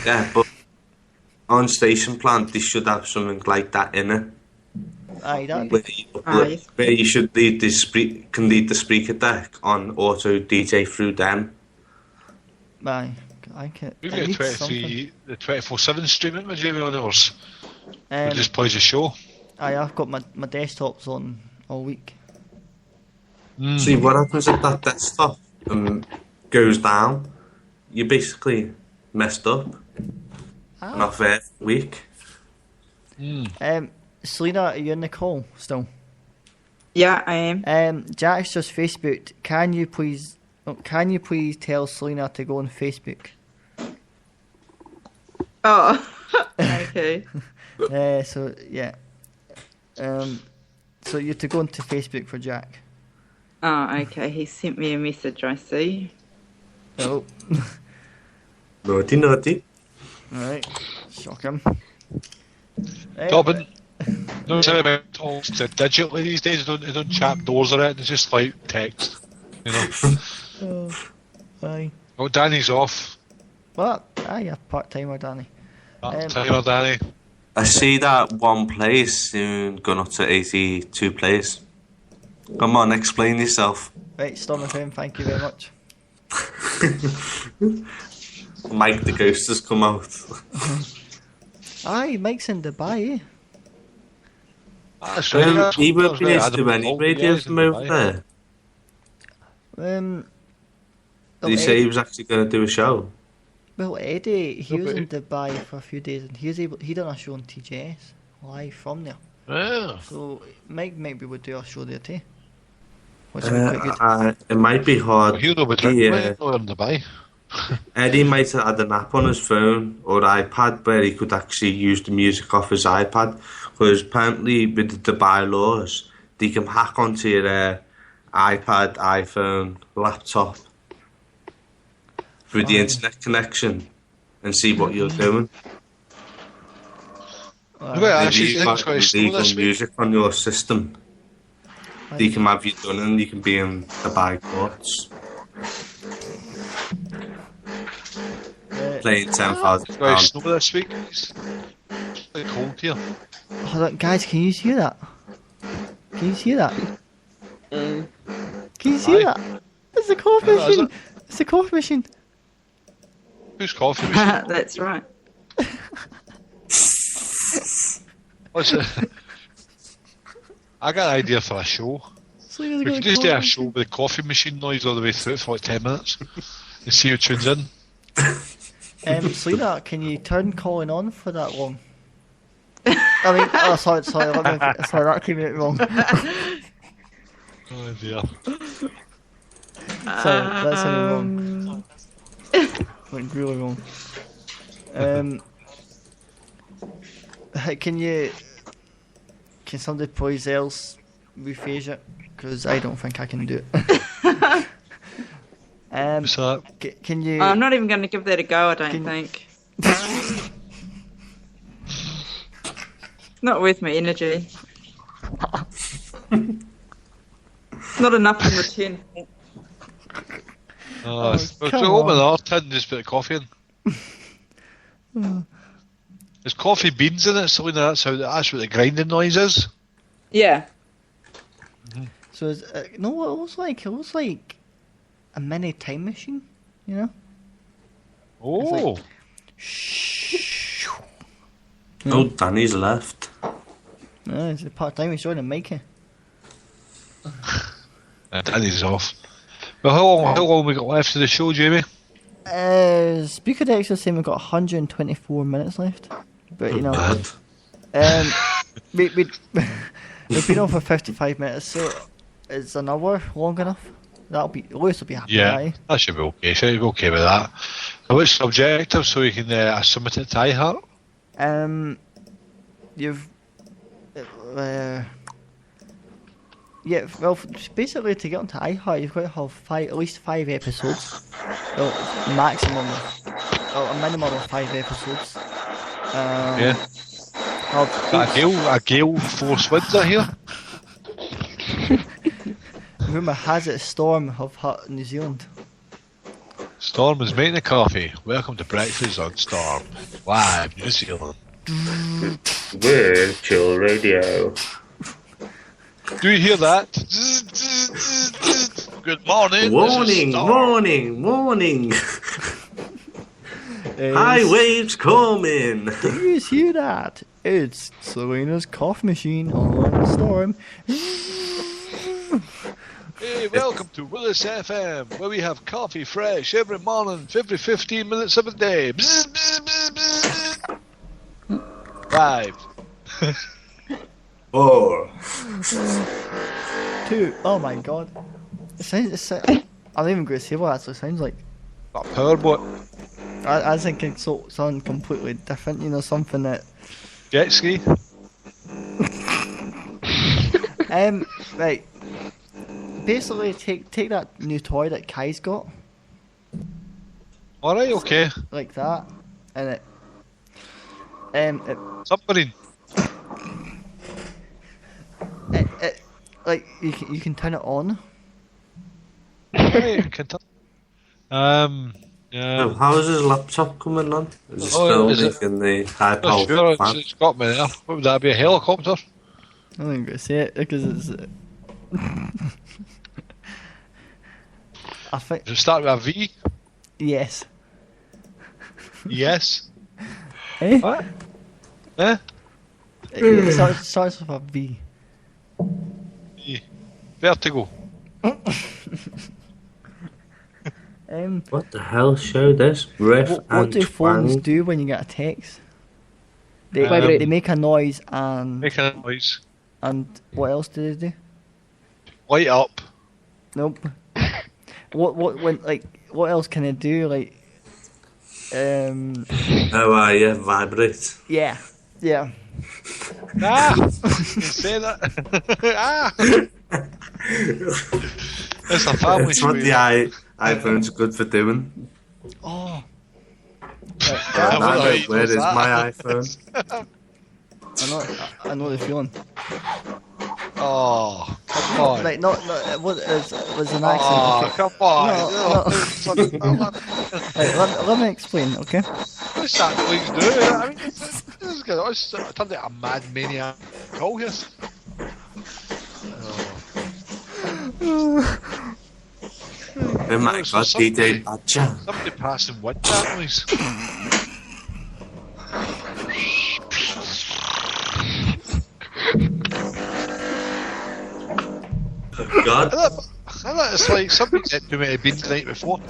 Yeah, but on Station Plan, they should have something like that in it. Aye, that'd be where you should lead the Spreaker deck on auto DJ through them. Aye, I can. We've got the 24/7 streaming with Jamie on ours. It just plays a show. Aye, I've got my desktops on all week. See, what happens if that desktop goes down? You're basically messed up. Not fair week. Selena, are you in the call still? Yeah, I am. Jack's just Facebooked. Can you please tell Selena to go on Facebook? Oh, okay. So yeah. So you have to go into Facebook for Jack. Oh, okay. He sent me a message, I see. Oh. Naughty. Alright. Shock him. Dobbin. No, sorry about talks digitally these days. They don't chap doors or anything. It's just like text. You know. Aye. Oh, Danny's off. What? Aye, a part-timer, Danny. Part-timer, Danny. I see that one place soon gone up to 82 plays. Come on, explain yourself. Right, Storm FM, thank you very much. Mike the Ghost has come out. Aye, Mike's in Dubai, eh? That's right. He won't be able to do any radios from over there. Did he say he was actually going to do a show? Well, Eddie, he was in Dubai for a few days, and he done a show on TJS live from there. Yeah. So Mike maybe would do a show there too. Which would be quite good. It might be hard. He'll know about in Dubai. Eddie might have had an app on his phone or iPad where he could actually use the music off his iPad, because apparently with the Dubai laws, they can hack onto your iPad, iPhone, laptop through the internet connection and see what you're doing. Actually, you got illegal music on your system, they can have you done and you can be in Dubai courts. Playing £10,000. Snow this week. It's quite cold here. Hold on, guys, can you hear that? Can you hear that? Can you hear that? It's the coffee machine. It's the coffee machine. Who's coffee machine? That's right. What's it? I got an idea for a show. We could just do a show with the coffee machine noise all the way through for like 10 minutes and see who tunes in. Selena, can you turn calling on for that long? I mean, sorry, sorry, that came out wrong. Oh dear. Sorry, that sounded wrong. Went really wrong. Can somebody please else rephase it? Because I don't think I can do it. What's that? Can you? I'm not even going to give that a go, I don't think. Not worth my energy. Not enough in return. Come on. Our tin, just put coffee in. There's coffee beans in it, so that's what the grinding noise is. Yeah. Mm-hmm. So it looks like a mini time machine, you know? Oh. Shh. Oh, Danny's left. No, it's a part-time. He's joining Mikey. Danny's off. Well, how long we got left of the show, Jamie? Speaker Dex is saying we've got 124 minutes left. But, you know... Bad. We've been on for 55 minutes, so is an hour long enough? Lewis will be happy. Yeah, Right? that should be okay. Should be okay with that. Now, which subjective so we can submit it to iHeart? You've... yeah, well, basically to get onto iHeart, you've got to have at least 5 episodes. Well, maximum, a minimum of 5 episodes. Yeah. A gale force winds are here. Rumour has it Storm have hit New Zealand. Storm is making the coffee. Welcome to breakfast on Storm. Live, New Zealand. Virtual radio. Do you hear that? Good morning. Warning, warning, warning. High waves coming. Do you hear that? It's Selena's cough machine on Storm. Hey, welcome to Willis FM, where we have coffee fresh every morning, every 15 minutes of the day. Bzz, bzz, bzz, bzz. Live. 4. 2. Oh my god. I'm not even going to say what it actually sounds like. That powerboat. I think it's something completely different, you know, something that... Jet ski. Right. Basically, take that new toy that Kai's got, Alright, okay. like that, and Submarine. it like you can turn it on. Right, can Oh, how is his laptop coming on? Is it still is it? making the high Not power sure, it's got me there. What would that be, a helicopter? I'm not going to say it because it's... I think... Does it start with a V? Yes. Yes. Eh? What? Eh? It starts with a V. V. Vertigo. What the hell? Show this. Riff What and do phones twang. do when you get a text? They Vibrate. make a noise and... Making a noise. And what else do they do? Light up. Nope. What else can it do? Like, Oh, yeah, vibrate. yeah. Ah! You say that. Ah! It's a family That's what show. the iPhone's good for doing. Oh. Right. Where is my iPhone? I know the feeling. Oh, come on. Like, not it was an accent. Oh, Okay. come on. No. Right, let me explain, okay? What's that noise doing? I mean, this is good. I turned out a mad maniac call here. Oh my god, DJ Badger. Somebody passing wind that noise. Oh god. I thought it's like somebody said to me had been the night before.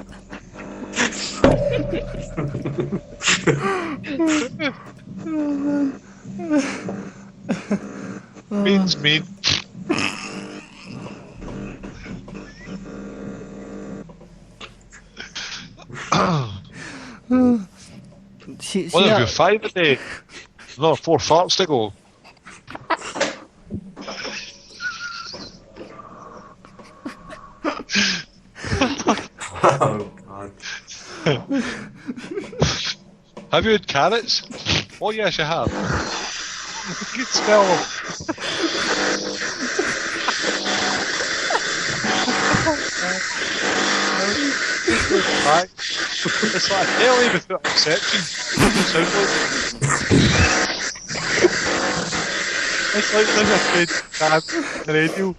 Means mean. See One of you that? 5 a day. No, 4 farts to go. Oh god. Have you had carrots? Oh yes, you have. You can smell them. It's like a deli without exception. It's like there's a kid dad the radio.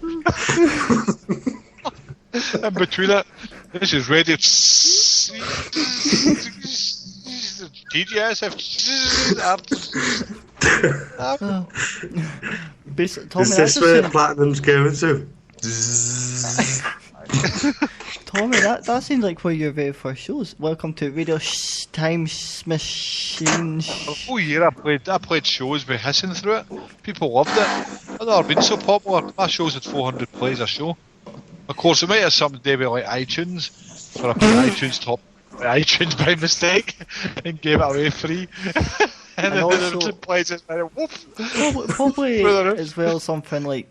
In between it, this is radio. TGSF. Tommy, Is that's this the where same. Platinum's going to? Tommy, that seems like one of your very first shows. Welcome to Radio Time Machine. Oh yeah, I played shows with hissing through it. People loved it. I've never been so popular. My shows had 400 plays a show. Of course, it might have something to do with like iTunes, where I put iTunes by mistake and gave it away free. and then also- the plays it and woof. Probably as well something like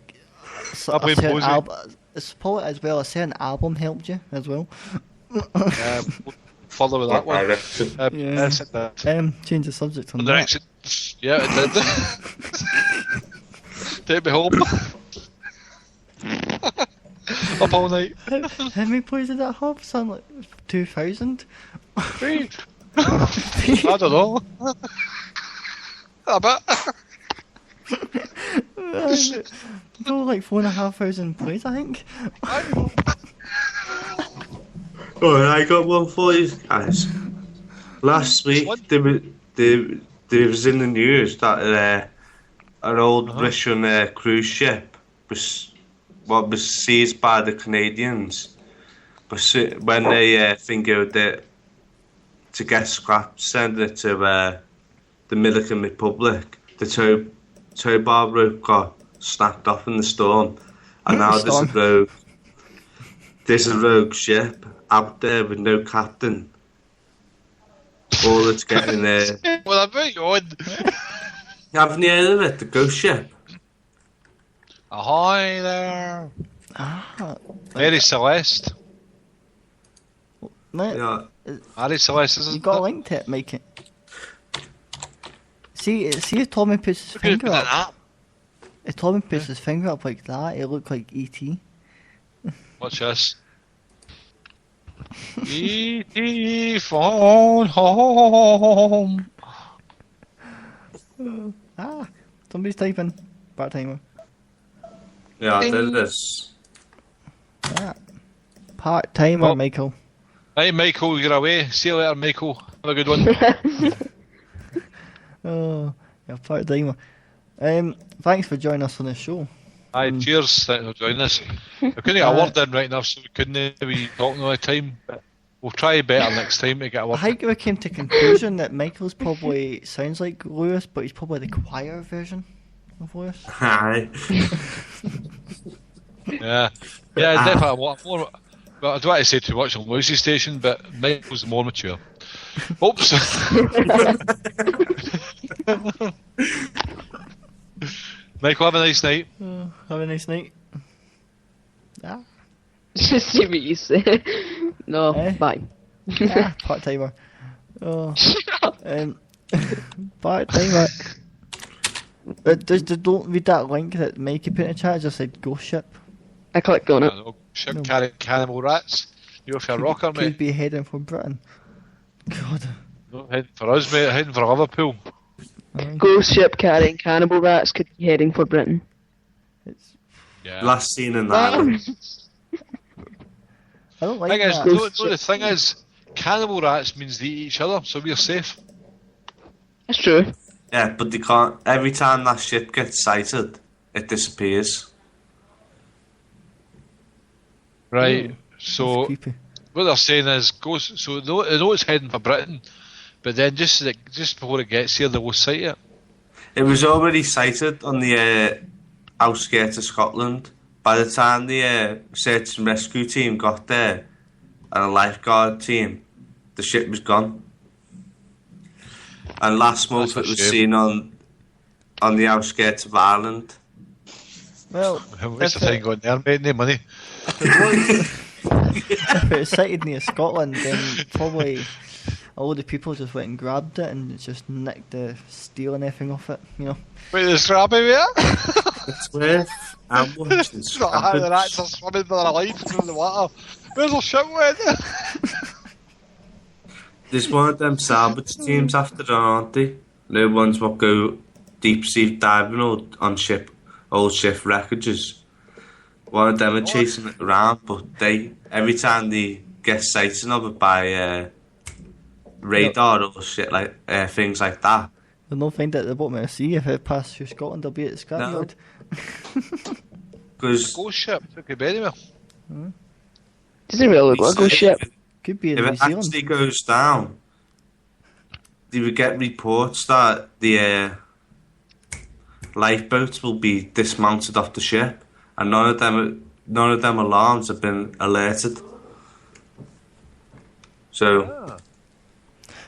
I played Hosie. it's probably as well a certain album helped you as well. Follow with that one. Yeah. Yes, it did. Change the subject on One that. Direction. Yeah, it did. Take me home. Up all night. How many plays did that have? Something like 2,000? I don't know. A bit. No, like 4,500 plays, I think. Oh, I got one for you guys. Last week, there was in the news that an old Russian cruise ship was seized by the Canadians. But when they fingered it to get scrapped, send it to the Dominican Republic, the tow bar rope got snapped off in the storm, and now there's a rogue ship out there with no captain. All that's getting there. Well, I bet you would. Haven't you heard of it? The ghost ship. Ahoy there. Ah, Mary Celeste. mate, Yeah. Mary Celeste, isn't you got a it? link to it, Mikey. See if Tommy puts his Could have finger been an up. app. If Tommy puts his finger up like that, it look like E.T. Watch this. E.T. phone home. Ah, somebody's typing. Part timer. Yeah, I did this. Ah. Part timer, Oh. Michael. Hey, Michael, you're away. See you later, Michael. Have a good one. Oh, yeah, part timer. Thanks for joining us on the show. Aye, cheers. Thanks for joining us. We couldn't get a word in right enough, so we couldn't be talking all the time. But we'll try better next time to get a I word. think we came to conclusion that Michael's probably sounds like Lewis, but he's probably the choir version of Lewis. Hi. Yeah, definitely. More, well, I don't want to say too much on Lucy's station, but Michael's more mature. Oops. Michael, have a nice night. Have a nice night. Ah, Just see what you say. No, Eh? bye. part timer. Oh, part timer. Don't read that link that Mikey put in the chat. It just said ghost ship. I clicked on it. Ship No. carrying cannibal rats. You're off your rocker, Could mate. be heading for Britain. God. No, heading for us, mate. Heading for Liverpool. Ghost ship carrying cannibal rats could be heading for Britain. It's, Yeah. Last seen in Ireland. I don't like Thing is, that. the thing is, cannibal rats means they eat each other, so we're safe. That's true. Yeah, but they can't. Every time that ship gets sighted, it disappears. Right. It's So creepy. what they're saying is, goes. So they know it's heading for Britain, but then just before it gets here, they will sight it. It was already sighted on the outskirts of Scotland. By the time the search and rescue team got there, and a lifeguard team, the ship was gone. And last month That's it a was shame. seen on the outskirts of Ireland. Well, What's the thing going there, mate? No money. if it's sighted near Scotland, then probably a load of people just went and grabbed it and just nicked the steel and everything off it, you know. Wait, there's Rabbi there? It's worth ambush and It's not how the rats are swimming for their life through the water. Where's the ship went? There's one of them salvage teams after that, aren't they? The ones what go deep sea diving on old ship wreckages. One of them are chasing it around, but every time they get sighting of it by radar or shit like things like that. They'll not find it at the bottom of the sea if it passes through Scotland. They'll be at the scrapyard. Because Ghost ship, it could be anywhere. Doesn't really look like a ghost ship. Could be in if New it Zealand. actually goes down, they would get reports that the lifeboats will be dismounted off the ship, and none of them alarms have been alerted. So,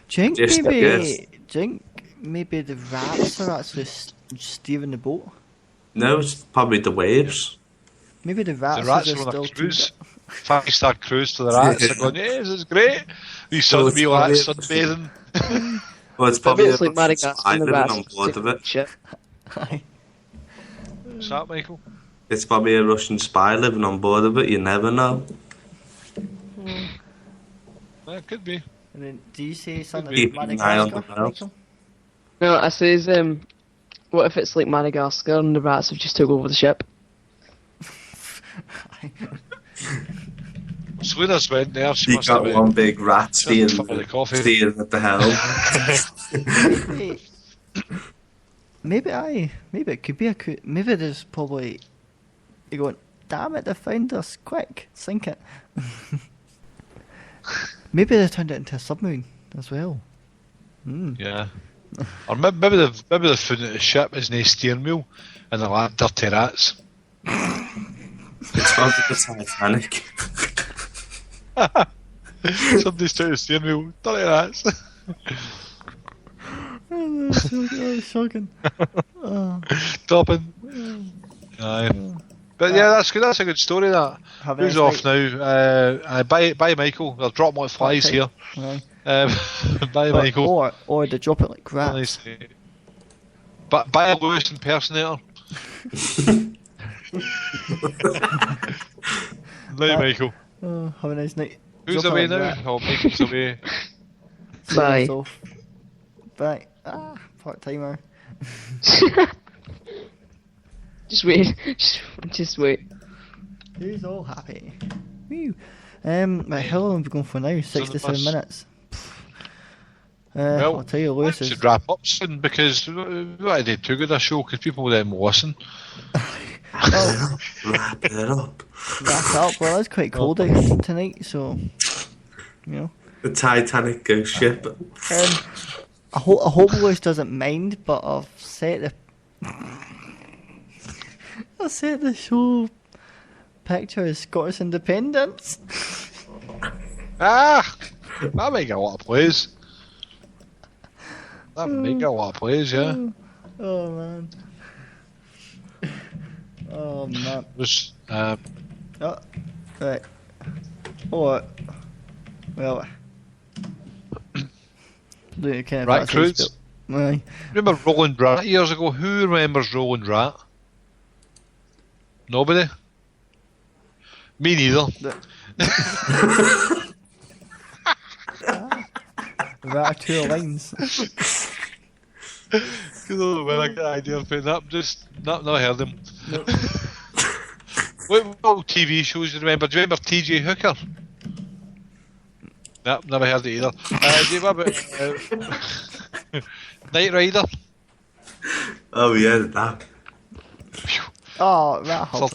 Do you Just think a maybe? guess. Do you think maybe the rats are actually steering the boat? no, it's probably the waves. Maybe the rats, The rats are are just on still a too cruise. 5-star cruise to the rats. They're going, yes, it's great. These sunbeam rats sunbathing. Well, it's probably It's like Madagascar I and the living rats. on board of it. Ship. Aye. What's that, Michael? It's probably a Russian spy living on board of it. You never know. Yeah, it could be. And then, do you say something Keep about an eye on Madagascar, the rails. Michael? No, I says, what if it's like Madagascar and the rats have just took over the ship? Selena's went there. She You must have got one been. big rat steering full of coffee. at the helm. Hey, maybe it could be maybe there's probably you're going, damn it, they found us, quick, sink it. Maybe they turned it into a submarine as well. Yeah. Or maybe they've found that the ship is no steering wheel and they're like dirty rats. It's gone to the Titanic. Somebody's trying to steering wheel. Dirty rats. That's shocking. Topping. Aye. But yeah, that's good. That's a good story. That. Have a Who's nice off now? Bye, Michael. They'll drop like flies Okay. here. Aye. Bye, Michael. Or they drop it like rats. Nice. But buy a Lewis impersonator. Bye, Michael. Oh, have a nice night. Who's Drop away it like now? rat. Oh, Michael's away. Bye. Sign us off. Bye. Part timer. Just wait. Just wait. Who's all happy? Woo. Right, how long have we gone for now? 67 bus. minutes. Well, I'll tell you, we Lewis is. should wrap up soon because we don't do too good a show because people will then listen. Oh, Wrap it up. wrap up. Well, it's quite cold out here tonight, so you know. The Titanic ghost ship. I hope Lewis doesn't mind, but I've set the show picture as Scottish independence. That might get a lot of plays. That might get a lot of plays, yeah. Oh man. Oh man. Just, Oh, right. Oh, well. Kind of Rat Cruise. Aye. Remember Roland Rat years ago? Who remembers Roland Rat? Nobody? Me neither. Rat two lines. I don't know where I got the idea of putting up. Just not heard him. Nope. What TV shows do you remember? Do you remember TJ Hooker? Nope, never heard it either. Do you remember Knight Rider? Oh yeah, that. Oh, Rat Hub.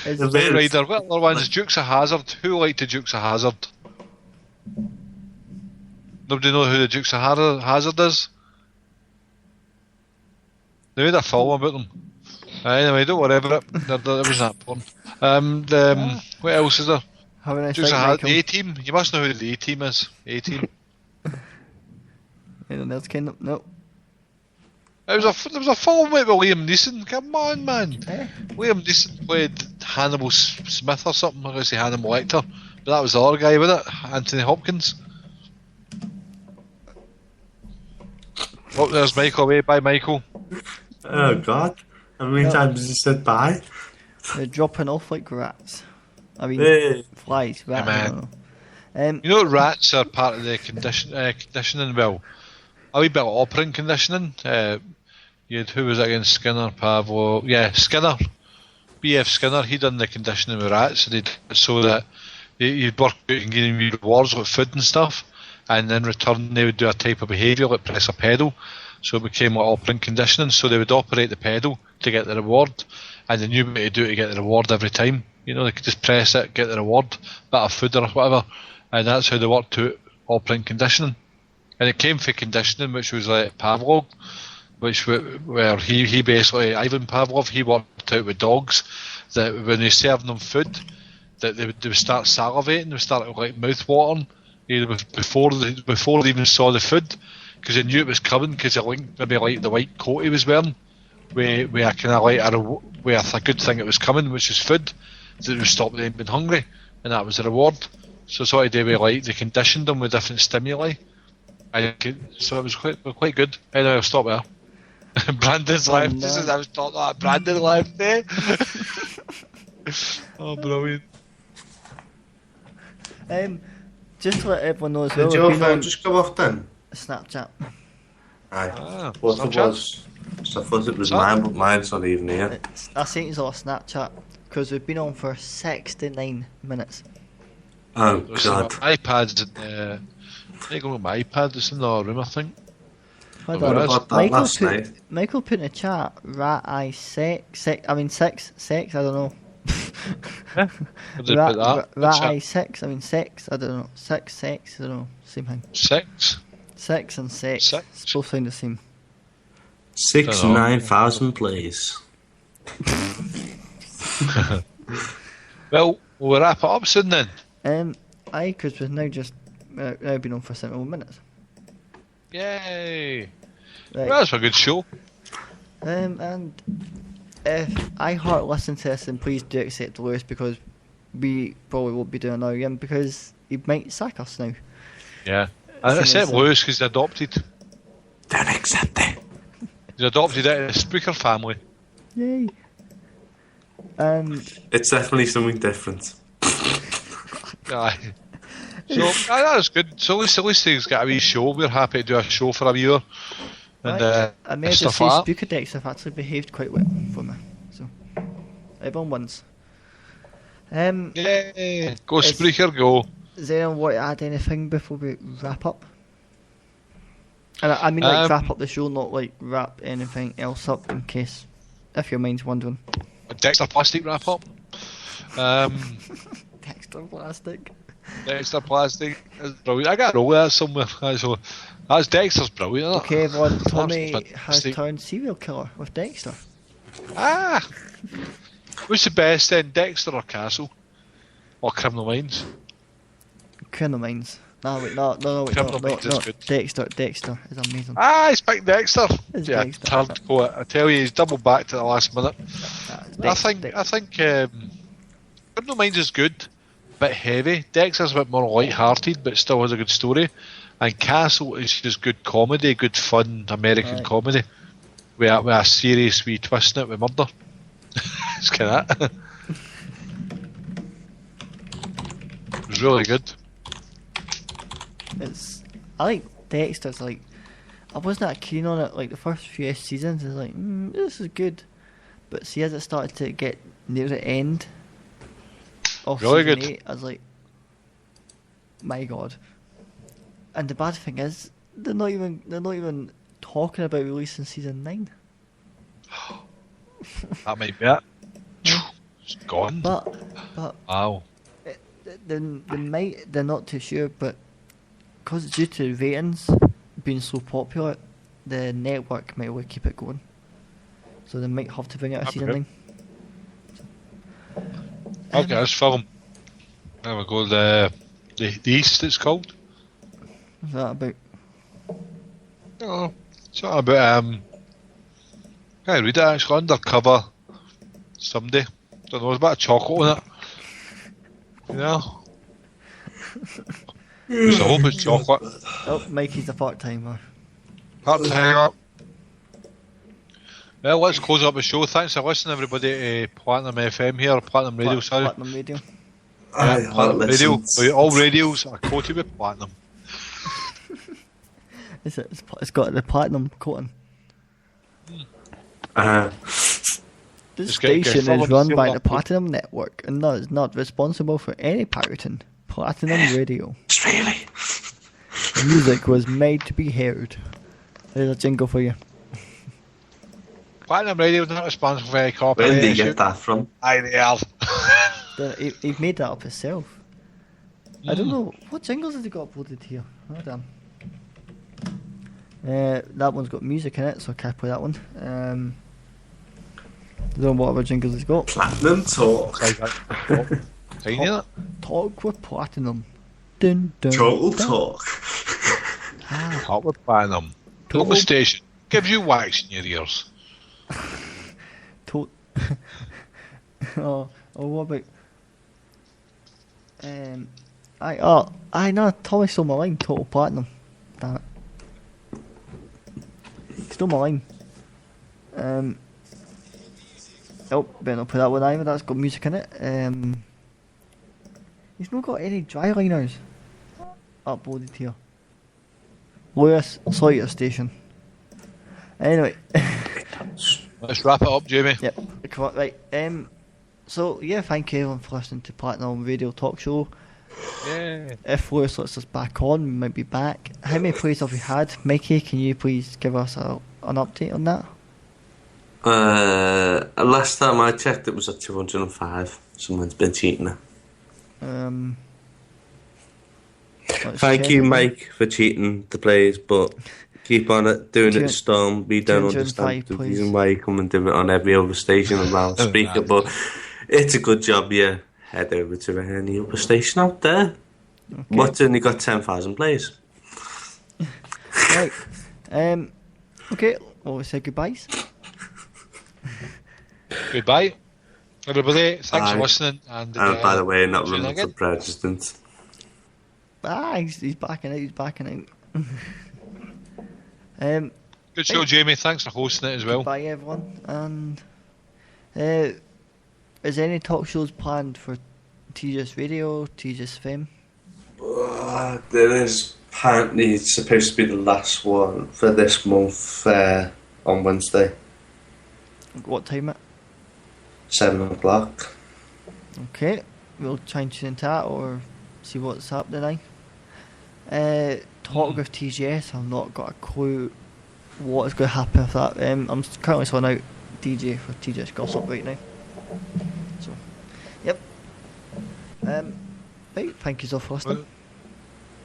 The Knight very- Rider. What other ones? Dukes of Hazzard. Who liked the Dukes of Hazzard? Nobody know who the Dukes of Hazzard is? They made a film about them. Anyway, don't worry about it. It wasn't that important. What else is there? Have a nice Dukes of night, Hazzard. Michael. The A-Team. You must know who the A-Team is. A-Team. Anyone else kind of no. There was a film with Liam Neeson. Come on, man. Eh? Liam Neeson played Hannibal Smith or something. I'm going to say Hannibal Lecter. But that was the other guy with it. Anthony Hopkins. Oh, there's Michael away. Bye, Michael. Oh God! How many times has he said bye? They're dropping off like rats. I mean, Hey. flies. Rats. Hey, I don't know. You know rats are part of the conditioning. Well, a wee bit of operant conditioning. You had, who was it again? Skinner, Pavlov. Yeah, Skinner. B.F. Skinner, he done the conditioning with rats, and so that you'd work out and give them rewards like food and stuff, and in return they would do a type of behaviour like press a pedal, so it became like operant conditioning. So they would operate the pedal to get the reward, and they knew what to do to get the reward every time. You know, they could just press it, get the reward, bit of food or whatever, and that's how they worked out operant conditioning. And it came for conditioning, which was like Pavlov, where he basically, Ivan Pavlov, he worked out with dogs that when they served them food, that they would start salivating, they would start like mouth watering, before they even saw the food, because they knew it was coming, because it linked maybe like the white coat he was wearing, where a kind of like a good thing it was coming, which was food, so it would stop them being hungry, and that was the reward. So sort of they conditioned them with different stimuli. So it was quite good. Anyway, I'll stop there. Brandon's left. This is I was talking about Brandon left there. Oh, brilliant. Just to let everyone know as Did well, your we've been phone on just go off then? Snapchat. Aye. What it was. I thought it was mine, but mine's not even here. I think it's all Snapchat because we've been on for 69 minutes. Oh, So God. my iPad's I go with my iPad, it's in the room, I think. Hold What on. about that last night? Michael put in a chat, rat eye sex, I don't know. Where did they put that? Rat eye sex, I don't know. Sex, I don't know. Same thing. 6? Sex and sex. Sex? Both sound the same. 69,000 plays. Well, we'll wrap it up soon then. Aye, because we've now been on for 71 minutes. Yay! Right. Well, that's a good show. And if iHeart listen to this, then please do accept Lewis, because we probably won't be doing another again because he might sack us now. Yeah. I accept Lewis because he's adopted. Don't accept it. He's adopted out of the Spreaker family. Yay! And It's definitely something different. Aye. So, that was good. So at least he's got a wee show. We're happy to do a show for a year. And I may just stuff say like that. Spreaker decks have actually behaved quite well for me. So, everyone wins. Yay! Go Spreaker, go. Does anyone want to add anything before we wrap up? And I mean wrap up the show, not like wrap anything else up, in case, if your mind's wondering. Dexter Plastic wrap up. Dexter Plastic. Dexter Plastic is brilliant. I got to roll that somewhere. So, that's Dexter's brilliant, isn't it? Okay, everyone, Tommy has fantastic. turned serial killer with Dexter. Ah! What's the best then, Dexter or Castle? Or Criminal Minds? Criminal Minds. No, Criminal Minds is good. Dexter is amazing. Ah, he's picked Dexter. It's Yeah, Dexter. turned coat. I tell you, he's doubled back to the last minute. I think Criminal Minds is good, bit heavy. Dexter's a bit more light-hearted, but still has a good story. And Castle is just good comedy, good fun American comedy, with a serious wee twist in it with murder. It's kind of that. It was really good. I like Dexter's, like, I wasn't that keen on it, like, the first few seasons, it's like, this is good. But see, as it started to get near the end of Really season good. 8, I was like, my god. And the bad thing is, they're not even talking about releasing season 9. That might be it. It's gone. But Wow. they're not too sure, but because due to ratings being so popular, the network might well keep it going. So they might have to bring out a season 9. Okay, let's film. There we go. The East, it's called. What's that about? Oh, it's not about can't read it actually. Undercover somebody. Don't know. There's a bit of chocolate in it. You know. Just I hope it's chocolate. Oh, Mikey's a part-timer. Part timer. Well, let's close up the show. Thanks for listening, everybody. To Platinum FM here, Platinum Radio. Sorry, Platinum Radio. Platinum Radio. All radios are coated with platinum. It's got the platinum coating. This Just get station full is of run seal by up. the Platinum Network and is not responsible for any pirating. Platinum Radio. Really? Music was made to be heard. There's a jingle for you. Platinum Radio not responsible for any copyright Where did you issue. get that from? Aye, they are. He made that up himself. I don't know. What jingles has he got uploaded here? Oh, damn. That one's got music in it, so I can't play that one. I don't know what other jingles he's got. Platinum Talk. Tiny that. Talk with Platinum. Dun, dun, Total dun. Talk. Talk with Platinum. Total- Local station. Gives you wax in your ears. To- oh, what about? I know. Tommy stole my line. Total Platinum. Damn it. He stole my line. Oh, better not put that one either. That's got music in it. He's not got any dry liners uploaded here. Lewis, Sawyer Station. Anyway. Let's wrap it up, Jamie. Yep. Come on, right. So yeah, thank you everyone for listening to Platinum Radio Talk Show. Yeah. If Lewis lets us back on, we might be back. How many plays have we had? Mikey, can you please give us an update on that? Last time I checked, it was at 205. Someone's been cheating it. Thank you, Mike, for cheating the plays, but keep on it, doing it Storm. We don't understand the reason why you come and do it on every other station around Spreaker, but it's a good job you head over to any other station out there. Okay. What's only got 10,000 plays? Right. Okay, well, we say goodbyes. Goodbye, everybody. Thanks for listening. And by the way, not see you running for again. president. He's backing out. Good show, Jamie. Thanks for hosting it as well. Goodbye, everyone. And is there any talk shows planned for TGS Radio, TGS FM? There is apparently it's supposed to be the last one for this month on Wednesday, What time it? 7 o'clock. Okay, we'll try and tune into that or see what's happening. Talk with TGS, I've not got a clue what is going to happen with that. I'm currently sorting out DJ for TGS Gossip right now. So, yep. Right, thank you so for listening.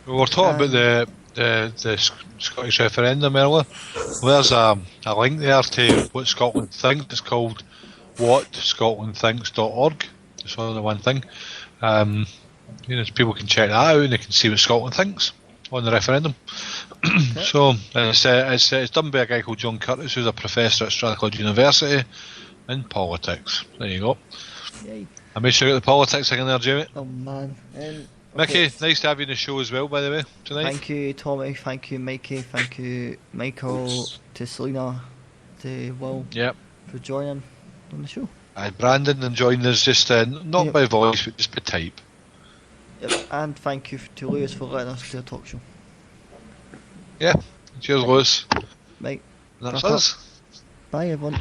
We were talking about the Scottish referendum earlier. There's a link there to what Scotland thinks. It's called whatscotlandthinks.org. It's only one thing. People can check that out and they can see what Scotland thinks on the referendum. Okay. So it's done by a guy called John Curtis, who's a professor at Strathclyde University in politics. There you go. Yay. I made sure I got the politics thing in there, Jamie. Oh man. Mickey, Okay. Nice to have you in the show as well, by the way, tonight. Thank you, Tommy. Thank you, Mikey. Thank you, Michael, to Selena, to Will, for joining on the show. Brandon and joined us just not by voice, but just by type. Yep. And thank you to Lewis for letting us do a talk show. Yeah. Cheers, Lewis. Right. And that's us. Bye, everyone.